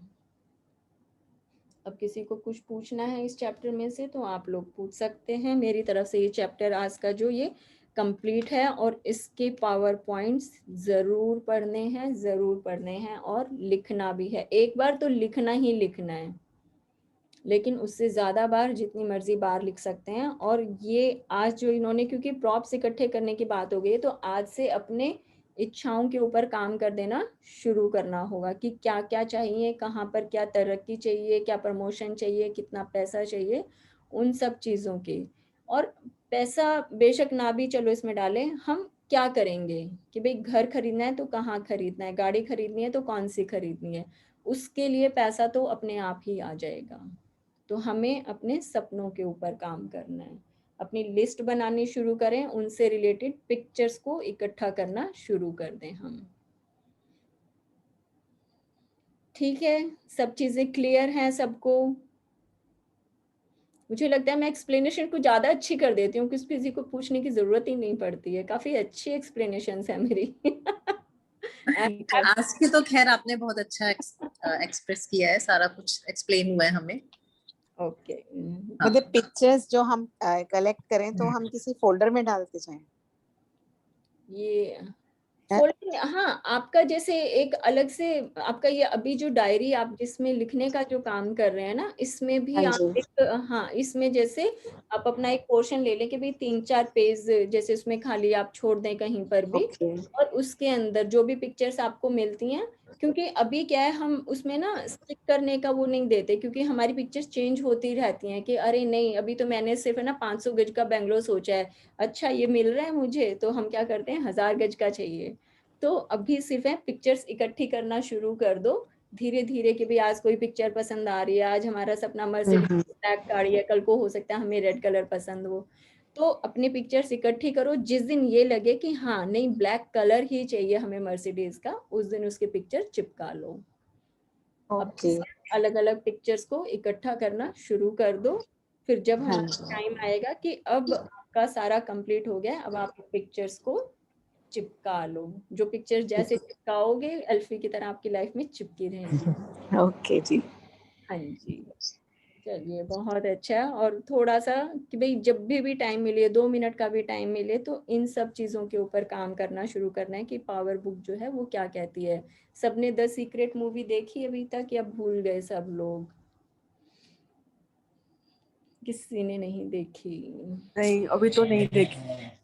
अब किसी को कुछ पूछना है इस चैप्टर में से तो आप लोग पूछ सकते हैं। मेरी तरफ से ये चैप्टर आज का जो ये कंप्लीट है, और इसके पावर पॉइंट्स ज़रूर पढ़ने हैं, ज़रूर पढ़ने हैं, और लिखना भी है, एक बार तो लिखना ही लिखना है, लेकिन उससे ज़्यादा बार जितनी मर्जी बार लिख सकते हैं। और ये आज जो इन्होंने, क्योंकि प्रॉप्स इकट्ठे करने की बात हो गई है, तो आज से अपने इच्छाओं के ऊपर काम कर देना शुरू करना होगा कि क्या क्या चाहिए, कहाँ पर क्या तरक्की चाहिए, क्या प्रमोशन चाहिए, कितना पैसा चाहिए, उन सब चीज़ों की। और पैसा बेशक ना भी चलो इसमें डालें, हम क्या करेंगे कि भाई घर खरीदना है तो कहाँ खरीदना है, गाड़ी खरीदनी है तो कौन सी खरीदनी है, उसके लिए पैसा तो अपने आप ही आ जाएगा। तो हमें अपने सपनों के ऊपर काम करना है, अपनी लिस्ट बनानी शुरू करें, उनसे रिलेटेड पिक्चर्स को इकट्ठा करना शुरू कर दें हम। ठीक है, सब चीजें क्लियर हैं सबको? मुझे लगता है मैं एक्सप्लेनेशन को ज्यादा अच्छी कर देती हूँ, किसी को पूछने की जरूरत ही नहीं पड़ती है, काफी अच्छी एक्सप्लेनेशन है मेरी। आज की तो खैर आपने बहुत अच्छा एक्सप्रेस किया है, सारा कुछ एक्सप्लेन हुआ है हमें। ओके, मतलब पिक्चर्स जो हम कलेक्ट करें तो हम किसी फोल्डर में डालते जाएं। ये फोल्डिंग, हाँ, आपका जैसे एक अलग से आपका ये अभी जो डायरी आप जिसमें लिखने का जो काम कर रहे हैं ना, इसमें भी हाँ आप जी। एक, हाँ, इसमें जैसे आप अपना एक पोर्शन ले लें कि भाई 3-4 पेज जैसे उसमें खाली आप छोड़ दें कहीं पर भी, ओके। और उसके अंदर जो भी पिक्चर्स आपको मिलती हैं, क्योंकि अभी क्या है हम उसमें ना स्टिक करने का वो नहीं देते, क्योंकि हमारी पिक्चर्स चेंज होती रहती हैं कि अरे नहीं अभी तो मैंने सिर्फ है ना 500 गज का बेंगलोर सोचा है, अच्छा ये मिल रहा है मुझे, तो हम क्या करते हैं 1000 गज का चाहिए। तो अभी सिर्फ है पिक्चर्स इकट्ठी करना शुरू कर दो धीरे धीरे कि भाई आज कोई पिक्चर पसंद आ रही है, आज हमारा सपना मर्सिडीज ब्लैक गाड़ी है, कल को हो सकता है हमें रेड कलर पसंद हो, तो अपनी पिक्चर्स इकट्ठी करो, जिस दिन ये लगे कि हाँ नहीं ब्लैक कलर ही चाहिए हमें मर्सिडीज का, उस दिन उसके पिक्चर चिपका लो। ओके। अलग अलग पिक्चर्स को इकट्ठा करना शुरू कर दो, फिर जब हाँ हमारा टाइम आएगा कि अब आपका सारा कंप्लीट हो गया, अब आप पिक्चर्स को चिपका लो, जो पिक्चर्स जैसे चिपकाओगे अल्फी की तरह आपकी लाइफ में चिपकी रहेंगी। ओके जी। हाँ जी, चलिए बहुत अच्छा है। और थोड़ा सा कि भाई जब भी टाइम मिले, 2 मिनट का भी टाइम मिले, तो इन सब चीजों के ऊपर काम करना शुरू करना है कि पावर बुक जो है वो क्या कहती है। सबने द सीक्रेट मूवी देखी अभी तक या भूल गए सब लोग? किसी ने नहीं देखी? नहीं अभी तो नहीं देखी।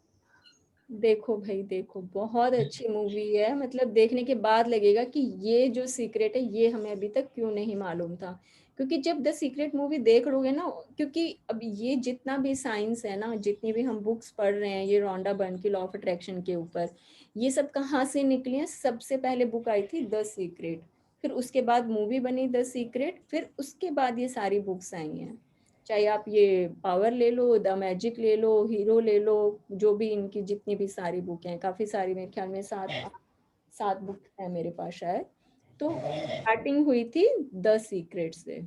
देखो भाई देखो, बहुत अच्छी मूवी है, मतलब देखने के बाद लगेगा कि ये जो सीक्रेट है ये हमें अभी तक क्यों नहीं मालूम था। क्योंकि जब द सीक्रेट मूवी देख लोगे ना, क्योंकि अब ये जितना भी साइंस है ना, जितनी भी हम बुक्स पढ़ रहे हैं ये रोंडा बर्न की लॉ ऑफ अट्रैक्शन के ऊपर, ये सब कहाँ से निकली है? सबसे पहले बुक आई थी द सीक्रेट, फिर उसके बाद मूवी बनी द सीक्रेट, फिर उसके बाद ये सारी बुक्स आई हैं। चाहे आप ये पावर ले लो, द मैजिक ले लो, हीरो ले लो, जो भी इनकी जितनी भी सारी बुक हैं, काफी सारी, मेरे ख्याल में 7 बुक है मेरे पास शायद। तो स्टार्टिंग हुई थी द सीक्रेट से,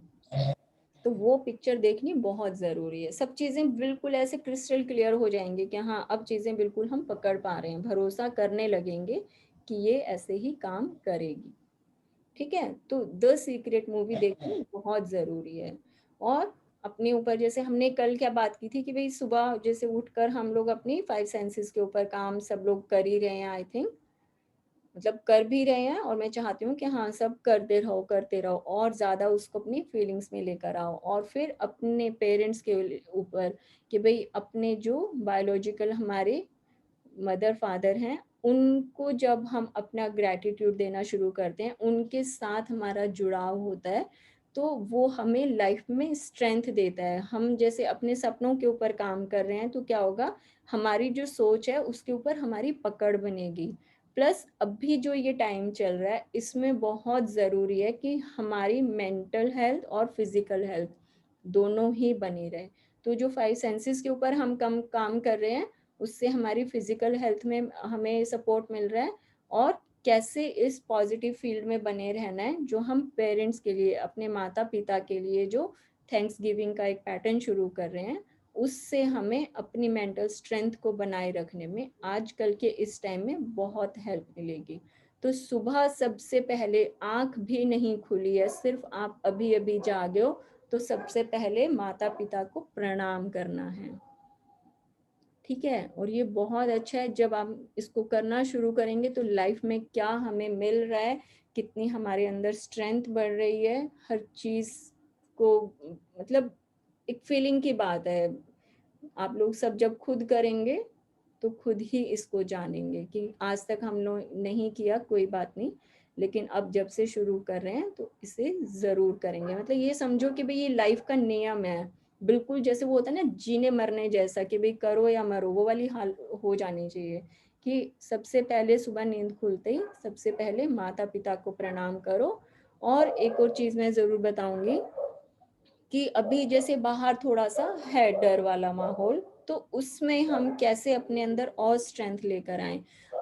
तो वो पिक्चर देखनी बहुत जरूरी है। सब चीजें बिल्कुल ऐसे क्रिस्टल क्लियर हो जाएंगे कि हाँ अब चीजें बिल्कुल हम पकड़ पा रहे हैं, भरोसा करने लगेंगे कि ये ऐसे ही काम करेगी। ठीक है, तो द सीक्रेट मूवी देखनी बहुत जरूरी है। और अपने ऊपर जैसे हमने कल क्या बात की थी कि भाई सुबह जैसे उठकर हम लोग अपनी 5 सेंसेस के ऊपर काम सब लोग कर ही रहे हैं, आई थिंक, मतलब कर भी रहे हैं, और मैं चाहती हूँ कि हाँ सब करते रहो और ज्यादा उसको अपनी फीलिंग्स में लेकर आओ। और फिर अपने पेरेंट्स के ऊपर कि भाई अपने जो बायोलॉजिकल हमारे मदर फादर हैं, उनको जब हम अपना ग्रैटिट्यूड देना शुरू करते हैं, उनके साथ हमारा जुड़ाव होता है, तो वो हमें लाइफ में स्ट्रेंथ देता है। हम जैसे अपने सपनों के ऊपर काम कर रहे हैं तो क्या होगा, हमारी जो सोच है उसके ऊपर हमारी पकड़ बनेगी। प्लस अभी जो ये टाइम चल रहा है इसमें बहुत ज़रूरी है कि हमारी मेंटल हेल्थ और फिजिकल हेल्थ दोनों ही बनी रहे। तो जो 5 सेंसेस के ऊपर हम कम काम कर रहे हैं, उससे हमारी फिजिकल हेल्थ में हमें सपोर्ट मिल रहा है, और कैसे इस पॉजिटिव फील्ड में बने रहना है, जो हम पेरेंट्स के लिए, अपने माता पिता के लिए जो थैंक्स गिविंग का एक पैटर्न शुरू कर रहे हैं, उससे हमें अपनी मेंटल स्ट्रेंथ को बनाए रखने में आजकल के इस टाइम में बहुत हेल्प मिलेगी। तो सुबह सबसे पहले, आंख भी नहीं खुली है, सिर्फ आप अभी अभी जागे हो, तो सबसे पहले माता पिता को प्रणाम करना है। ठीक है, और ये बहुत अच्छा है, जब हम इसको करना शुरू करेंगे तो लाइफ में क्या हमें मिल रहा है, कितनी हमारे अंदर स्ट्रेंथ बढ़ रही है, हर चीज को, मतलब एक फीलिंग की बात है। आप लोग सब जब खुद करेंगे तो खुद ही इसको जानेंगे कि आज तक हम लोग नहीं किया, कोई बात नहीं, लेकिन अब जब से शुरू कर रहे हैं तो इसे जरूर करेंगे। मतलब ये समझो कि भाई ये लाइफ का नियम है, बिल्कुल जैसे वो होता है ना जीने मरने जैसा, कि भाई करो या मरो, वो वाली हाल हो जानी चाहिए कि सबसे पहले सुबह नींद खुलते ही सबसे पहले माता पिता को प्रणाम करो। और एक और चीज़ मैं ज़रूर बताऊंगी कि अभी जैसे बाहर थोड़ा सा है डर वाला माहौल, तो उसमें हम कैसे अपने अंदर और स्ट्रेंथ लेकर आए।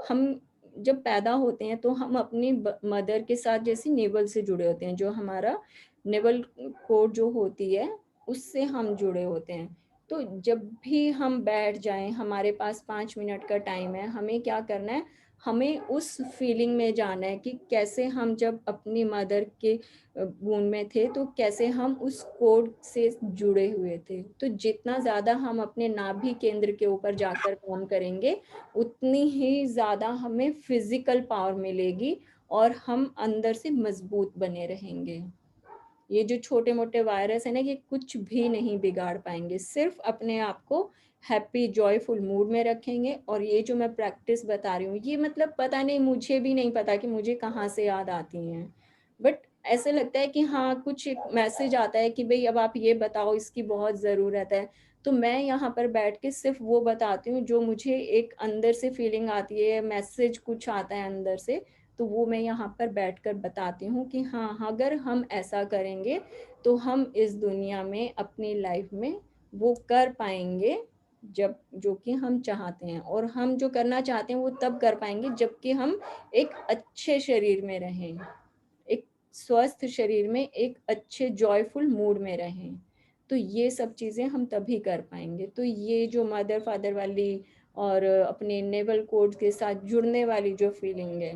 हम जब पैदा होते हैं तो हम अपनी मदर के साथ जैसे नेवल से जुड़े होते हैं, जो हमारा नेवल कोड जो होती है उससे हम जुड़े होते हैं। तो जब भी हम बैठ जाएं, हमारे पास 5 मिनट का टाइम है, हमें क्या करना है, हमें उस फीलिंग में जाना है कि कैसे हम जब अपनी मदर के वून में थे तो कैसे हम उस कोड से जुड़े हुए थे। तो जितना ज़्यादा हम अपने नाभि केंद्र के ऊपर जाकर काम करेंगे उतनी ही ज़्यादा हमें फिजिकल पावर मिलेगी और हम अंदर से मजबूत बने रहेंगे। ये जो छोटे मोटे वायरस है ना, ये कुछ भी नहीं बिगाड़ पाएंगे, सिर्फ अपने आप को हैप्पी जॉयफुल मूड में रखेंगे। और ये जो मैं प्रैक्टिस बता रही हूँ, ये मतलब पता नहीं, मुझे भी नहीं पता कि मुझे कहाँ से याद आती हैं, बट ऐसे लगता है कि हाँ कुछ एक मैसेज आता है कि भाई अब आप ये बताओ, इसकी बहुत ज़रूरत है। तो मैं यहाँ पर बैठ के सिर्फ वो बताती हूँ जो मुझे एक अंदर से फीलिंग आती है, मैसेज कुछ आता है अंदर से, तो वो मैं यहाँ पर बैठकर बताती हूँ कि हाँ, अगर हम ऐसा करेंगे तो हम इस दुनिया में अपनी लाइफ में वो कर पाएंगे जब जो कि हम चाहते हैं। और हम जो करना चाहते हैं वो तब कर पाएंगे जबकि हम एक अच्छे शरीर में रहें, एक स्वस्थ शरीर में, एक अच्छे जॉयफुल मूड में रहें। तो ये सब चीज़ें हम तभी कर पाएंगे। तो ये जो मदर फादर वाली और अपने नेवल कोड के साथ जुड़ने वाली जो फीलिंग है,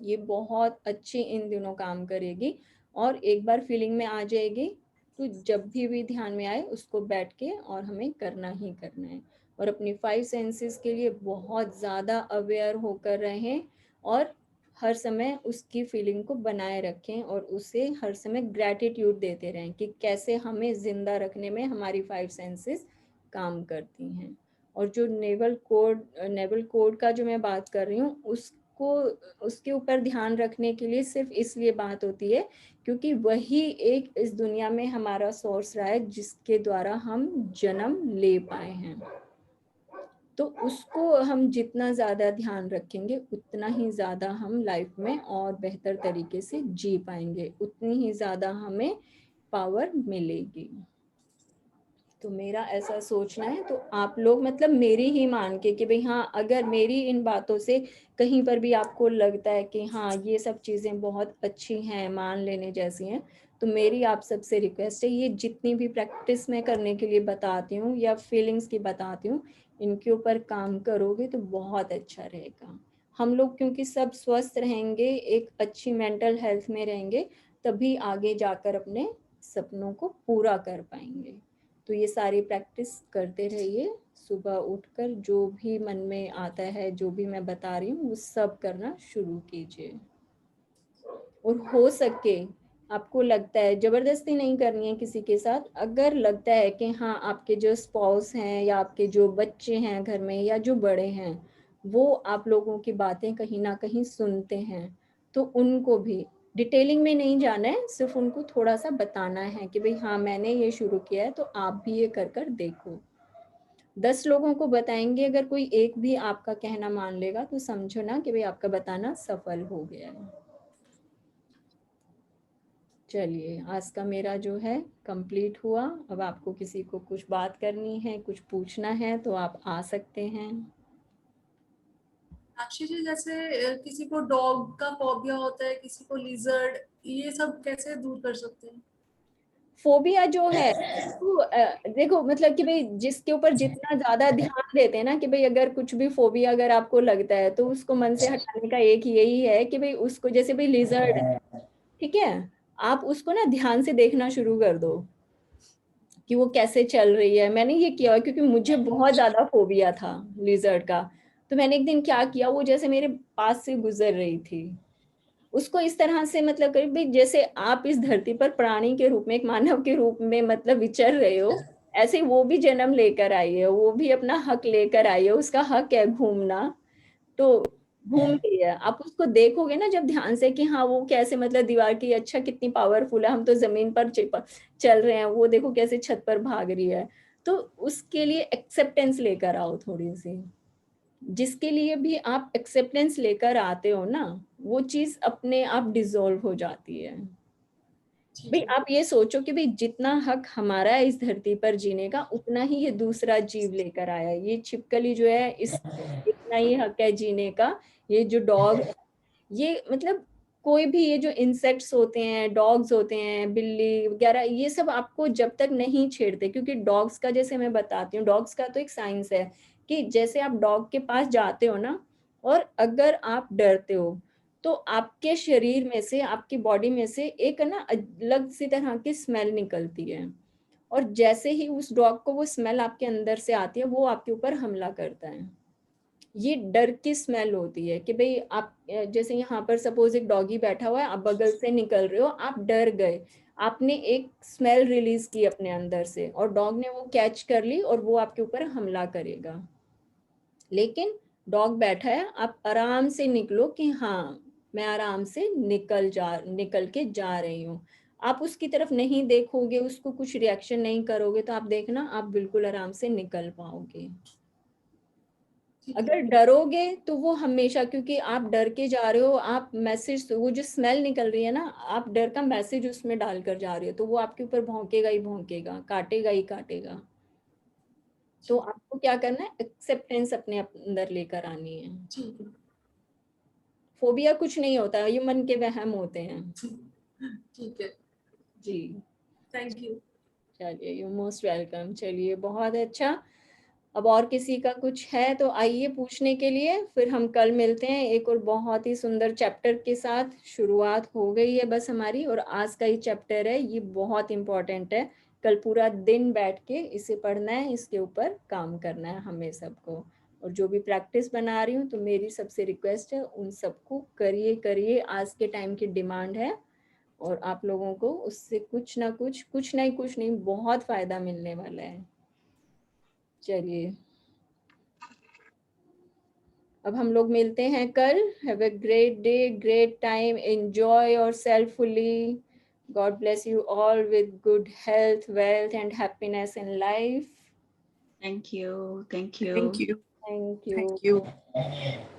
ये बहुत अच्छी इन दिनों काम करेगी। और एक बार फीलिंग में आ जाएगी तो जब भी ध्यान में आए उसको बैठ के और हमें करना ही करना है। और अपनी 5 सेंसेस के लिए बहुत ज़्यादा अवेयर होकर रहें और हर समय उसकी फीलिंग को बनाए रखें और उसे हर समय ग्रैटिट्यूड देते रहें कि कैसे हमें ज़िंदा रखने में हमारी 5 सेंसेस काम करती हैं। और जो नेवल कोड का जो मैं बात कर रही हूँ, उसको उसके ऊपर ध्यान रखने के लिए सिर्फ इसलिए बात होती है क्योंकि वही एक इस दुनिया में हमारा सोर्स रहा है जिसके द्वारा हम जन्म ले पाए हैं। तो उसको हम जितना ज़्यादा ध्यान रखेंगे उतना ही ज़्यादा हम लाइफ में और बेहतर तरीके से जी पाएंगे, उतनी ही ज़्यादा हमें पावर मिलेगी। तो मेरा ऐसा सोचना है। तो आप लोग मतलब मेरी ही मान के कि भाई हाँ, अगर मेरी इन बातों से कहीं पर भी आपको लगता है कि हाँ ये सब चीज़ें बहुत अच्छी हैं, मान लेने जैसी हैं, तो मेरी आप सबसे रिक्वेस्ट है, ये जितनी भी प्रैक्टिस मैं करने के लिए बताती हूँ या फीलिंग्स की बताती हूँ, इनके ऊपर काम करोगे तो बहुत अच्छा रहेगा। हम लोग क्योंकि सब स्वस्थ रहेंगे, एक अच्छी मेंटल हेल्थ में रहेंगे, तभी आगे जाकर अपने सपनों को पूरा कर पाएंगे। तो ये सारी प्रैक्टिस करते रहिए। सुबह उठकर जो भी मन में आता है, जो भी मैं बता रही हूँ, वो सब करना शुरू कीजिए। और हो सके, आपको लगता है, जबरदस्ती नहीं करनी है किसी के साथ, अगर लगता है कि हाँ आपके जो स्पाउस हैं या आपके जो बच्चे हैं घर में या जो बड़े हैं वो आप लोगों की बातें कहीं ना कहीं सुनते हैं, तो उनको भी डिटेलिंग में नहीं जाना है, सिर्फ उनको थोड़ा सा बताना है कि भाई हाँ मैंने ये शुरू किया है तो आप भी ये कर कर देखो। 10 लोगों को बताएंगे, अगर कोई एक भी आपका कहना मान लेगा तो समझो ना कि भाई आपका बताना सफल हो गया है। चलिए, आज का मेरा जो है कंप्लीट हुआ। अब आपको किसी को कुछ बात करनी है, कुछ पूछना है तो आप आ सकते हैं। साक्षी जी, जैसे किसी को डॉग का फोबिया होता है, किसी को लिजर्ड, ये सब कैसे दूर कर सकते हैं? फोबिया जो है तो देखो मतलब कि भाई जिसके ऊपर जितना ज्यादा ध्यान देते हैं ना कि भाई अगर कुछ भी फोबिया अगर आपको लगता है तो उसको मन से हटाने का एक यही है कि भाई उसको, जैसे भाई लिजर्ड है, ठीक है, आप उसको ना ध्यान से देखना शुरू कर दो कि वो कैसे चल रही है। मैंने ये किया क्योंकि मुझे बहुत ज्यादा फोबिया था लिजर्ड का। तो मैंने एक दिन क्या किया, वो जैसे मेरे पास से गुजर रही थी, उसको इस तरह से मतलब करीब भाई जैसे आप इस धरती पर प्राणी के रूप में, एक मानव के रूप में मतलब विचर रहे हो, ऐसे वो भी जन्म लेकर आई है, वो भी अपना हक लेकर आई है, उसका हक है घूमना। तो घूम रही है, आप उसको देखोगे ना जब ध्यान से कि हाँ वो कैसे मतलब दीवार की, अच्छा कितनी पावरफुल है, हम तो जमीन पर चल रहे हैं, वो देखो कैसे छत पर भाग रही है। तो उसके लिए एक्सेप्टेंस लेकर आओ थोड़ी सी, जिसके लिए भी आप एक्सेप्टेंस लेकर आते हो ना, वो चीज अपने आप डिसॉल्व हो जाती है। ठीक भाई है। आप ये सोचो कि भाई जितना हक हमारा है इस धरती पर जीने का, उतना ही ये दूसरा जीव लेकर आया है। ये छिपकली जो है, इस इतना ही हक है जीने का। ये जो डॉग, ये मतलब कोई भी, ये जो इंसेक्ट्स होते हैं, डॉग्स होते हैं, बिल्ली वगैरह, ये सब आपको जब तक नहीं छेड़ते, क्योंकि डॉग्स का, जैसे मैं बताती हूँ, डॉग्स का तो एक साइंस है कि जैसे आप डॉग के पास जाते हो ना, और अगर आप डरते हो तो आपके शरीर में से, आपकी बॉडी में से एक ना अलग सी तरह की स्मेल निकलती है, और जैसे ही उस डॉग को वो स्मेल आपके अंदर से आती है, वो आपके ऊपर हमला करता है। ये डर की स्मेल होती है कि भाई आप जैसे यहाँ पर सपोज एक डॉगी बैठा हुआ है, आप बगल से निकल रहे हो, आप डर गए, आपने एक स्मेल रिलीज की अपने अंदर से, और डॉग ने वो कैच कर ली और वो आपके ऊपर हमला करेगा। लेकिन डॉग बैठा है, आप आराम से निकलो कि हाँ मैं आराम से निकल के जा रही हूँ, आप उसकी तरफ नहीं देखोगे, उसको कुछ रिएक्शन नहीं करोगे, तो आप देखना आप बिल्कुल आराम से निकल पाओगे। ठीक अगर है। डरोगे तो वो हमेशा, क्योंकि आप डर के जा रहे हो, आप मैसेज, वो जो स्मेल निकल रही है ना, आप डर का मैसेज उसमें डालकर जा रहे हो, तो वो आपके ऊपर भौंकेगा ही भौंकेगा, काटेगा ही काटेगा। तो आपको क्या करना है, एक्सेप्टेंस अपने अंदर लेकर आनी है। ठीक है। फोबिया कुछ नहीं होता, ये मन के वहम होते हैं। ठीक है। जी थैंक यू। चलिए, यू मोस्ट वेलकम। चलिए बहुत अच्छा। अब और किसी का कुछ है तो आइए पूछने के लिए, फिर हम कल मिलते हैं एक और बहुत ही सुंदर चैप्टर के साथ। शुरुआत हो गई है बस हमारी, और आज का ही चैप्टर है, ये बहुत इम्पोर्टेंट है। कल पूरा दिन बैठ के इसे पढ़ना है, इसके ऊपर काम करना है हमें सबको। और जो भी प्रैक्टिस बना रही हूँ, तो मेरी सबसे रिक्वेस्ट है, उन सबको करिए करिए, आज के टाइम की डिमांड है, और आप लोगों को उससे कुछ ना कुछ नहीं बहुत फायदा मिलने वाला है। चलिए, अब हम लोग मिलते हैं कल। Have a great day, great time, enjoy yourself fully. God bless you all with good health, wealth and happiness in life. Thank you. Thank you. Thank you. Thank Thank you. you.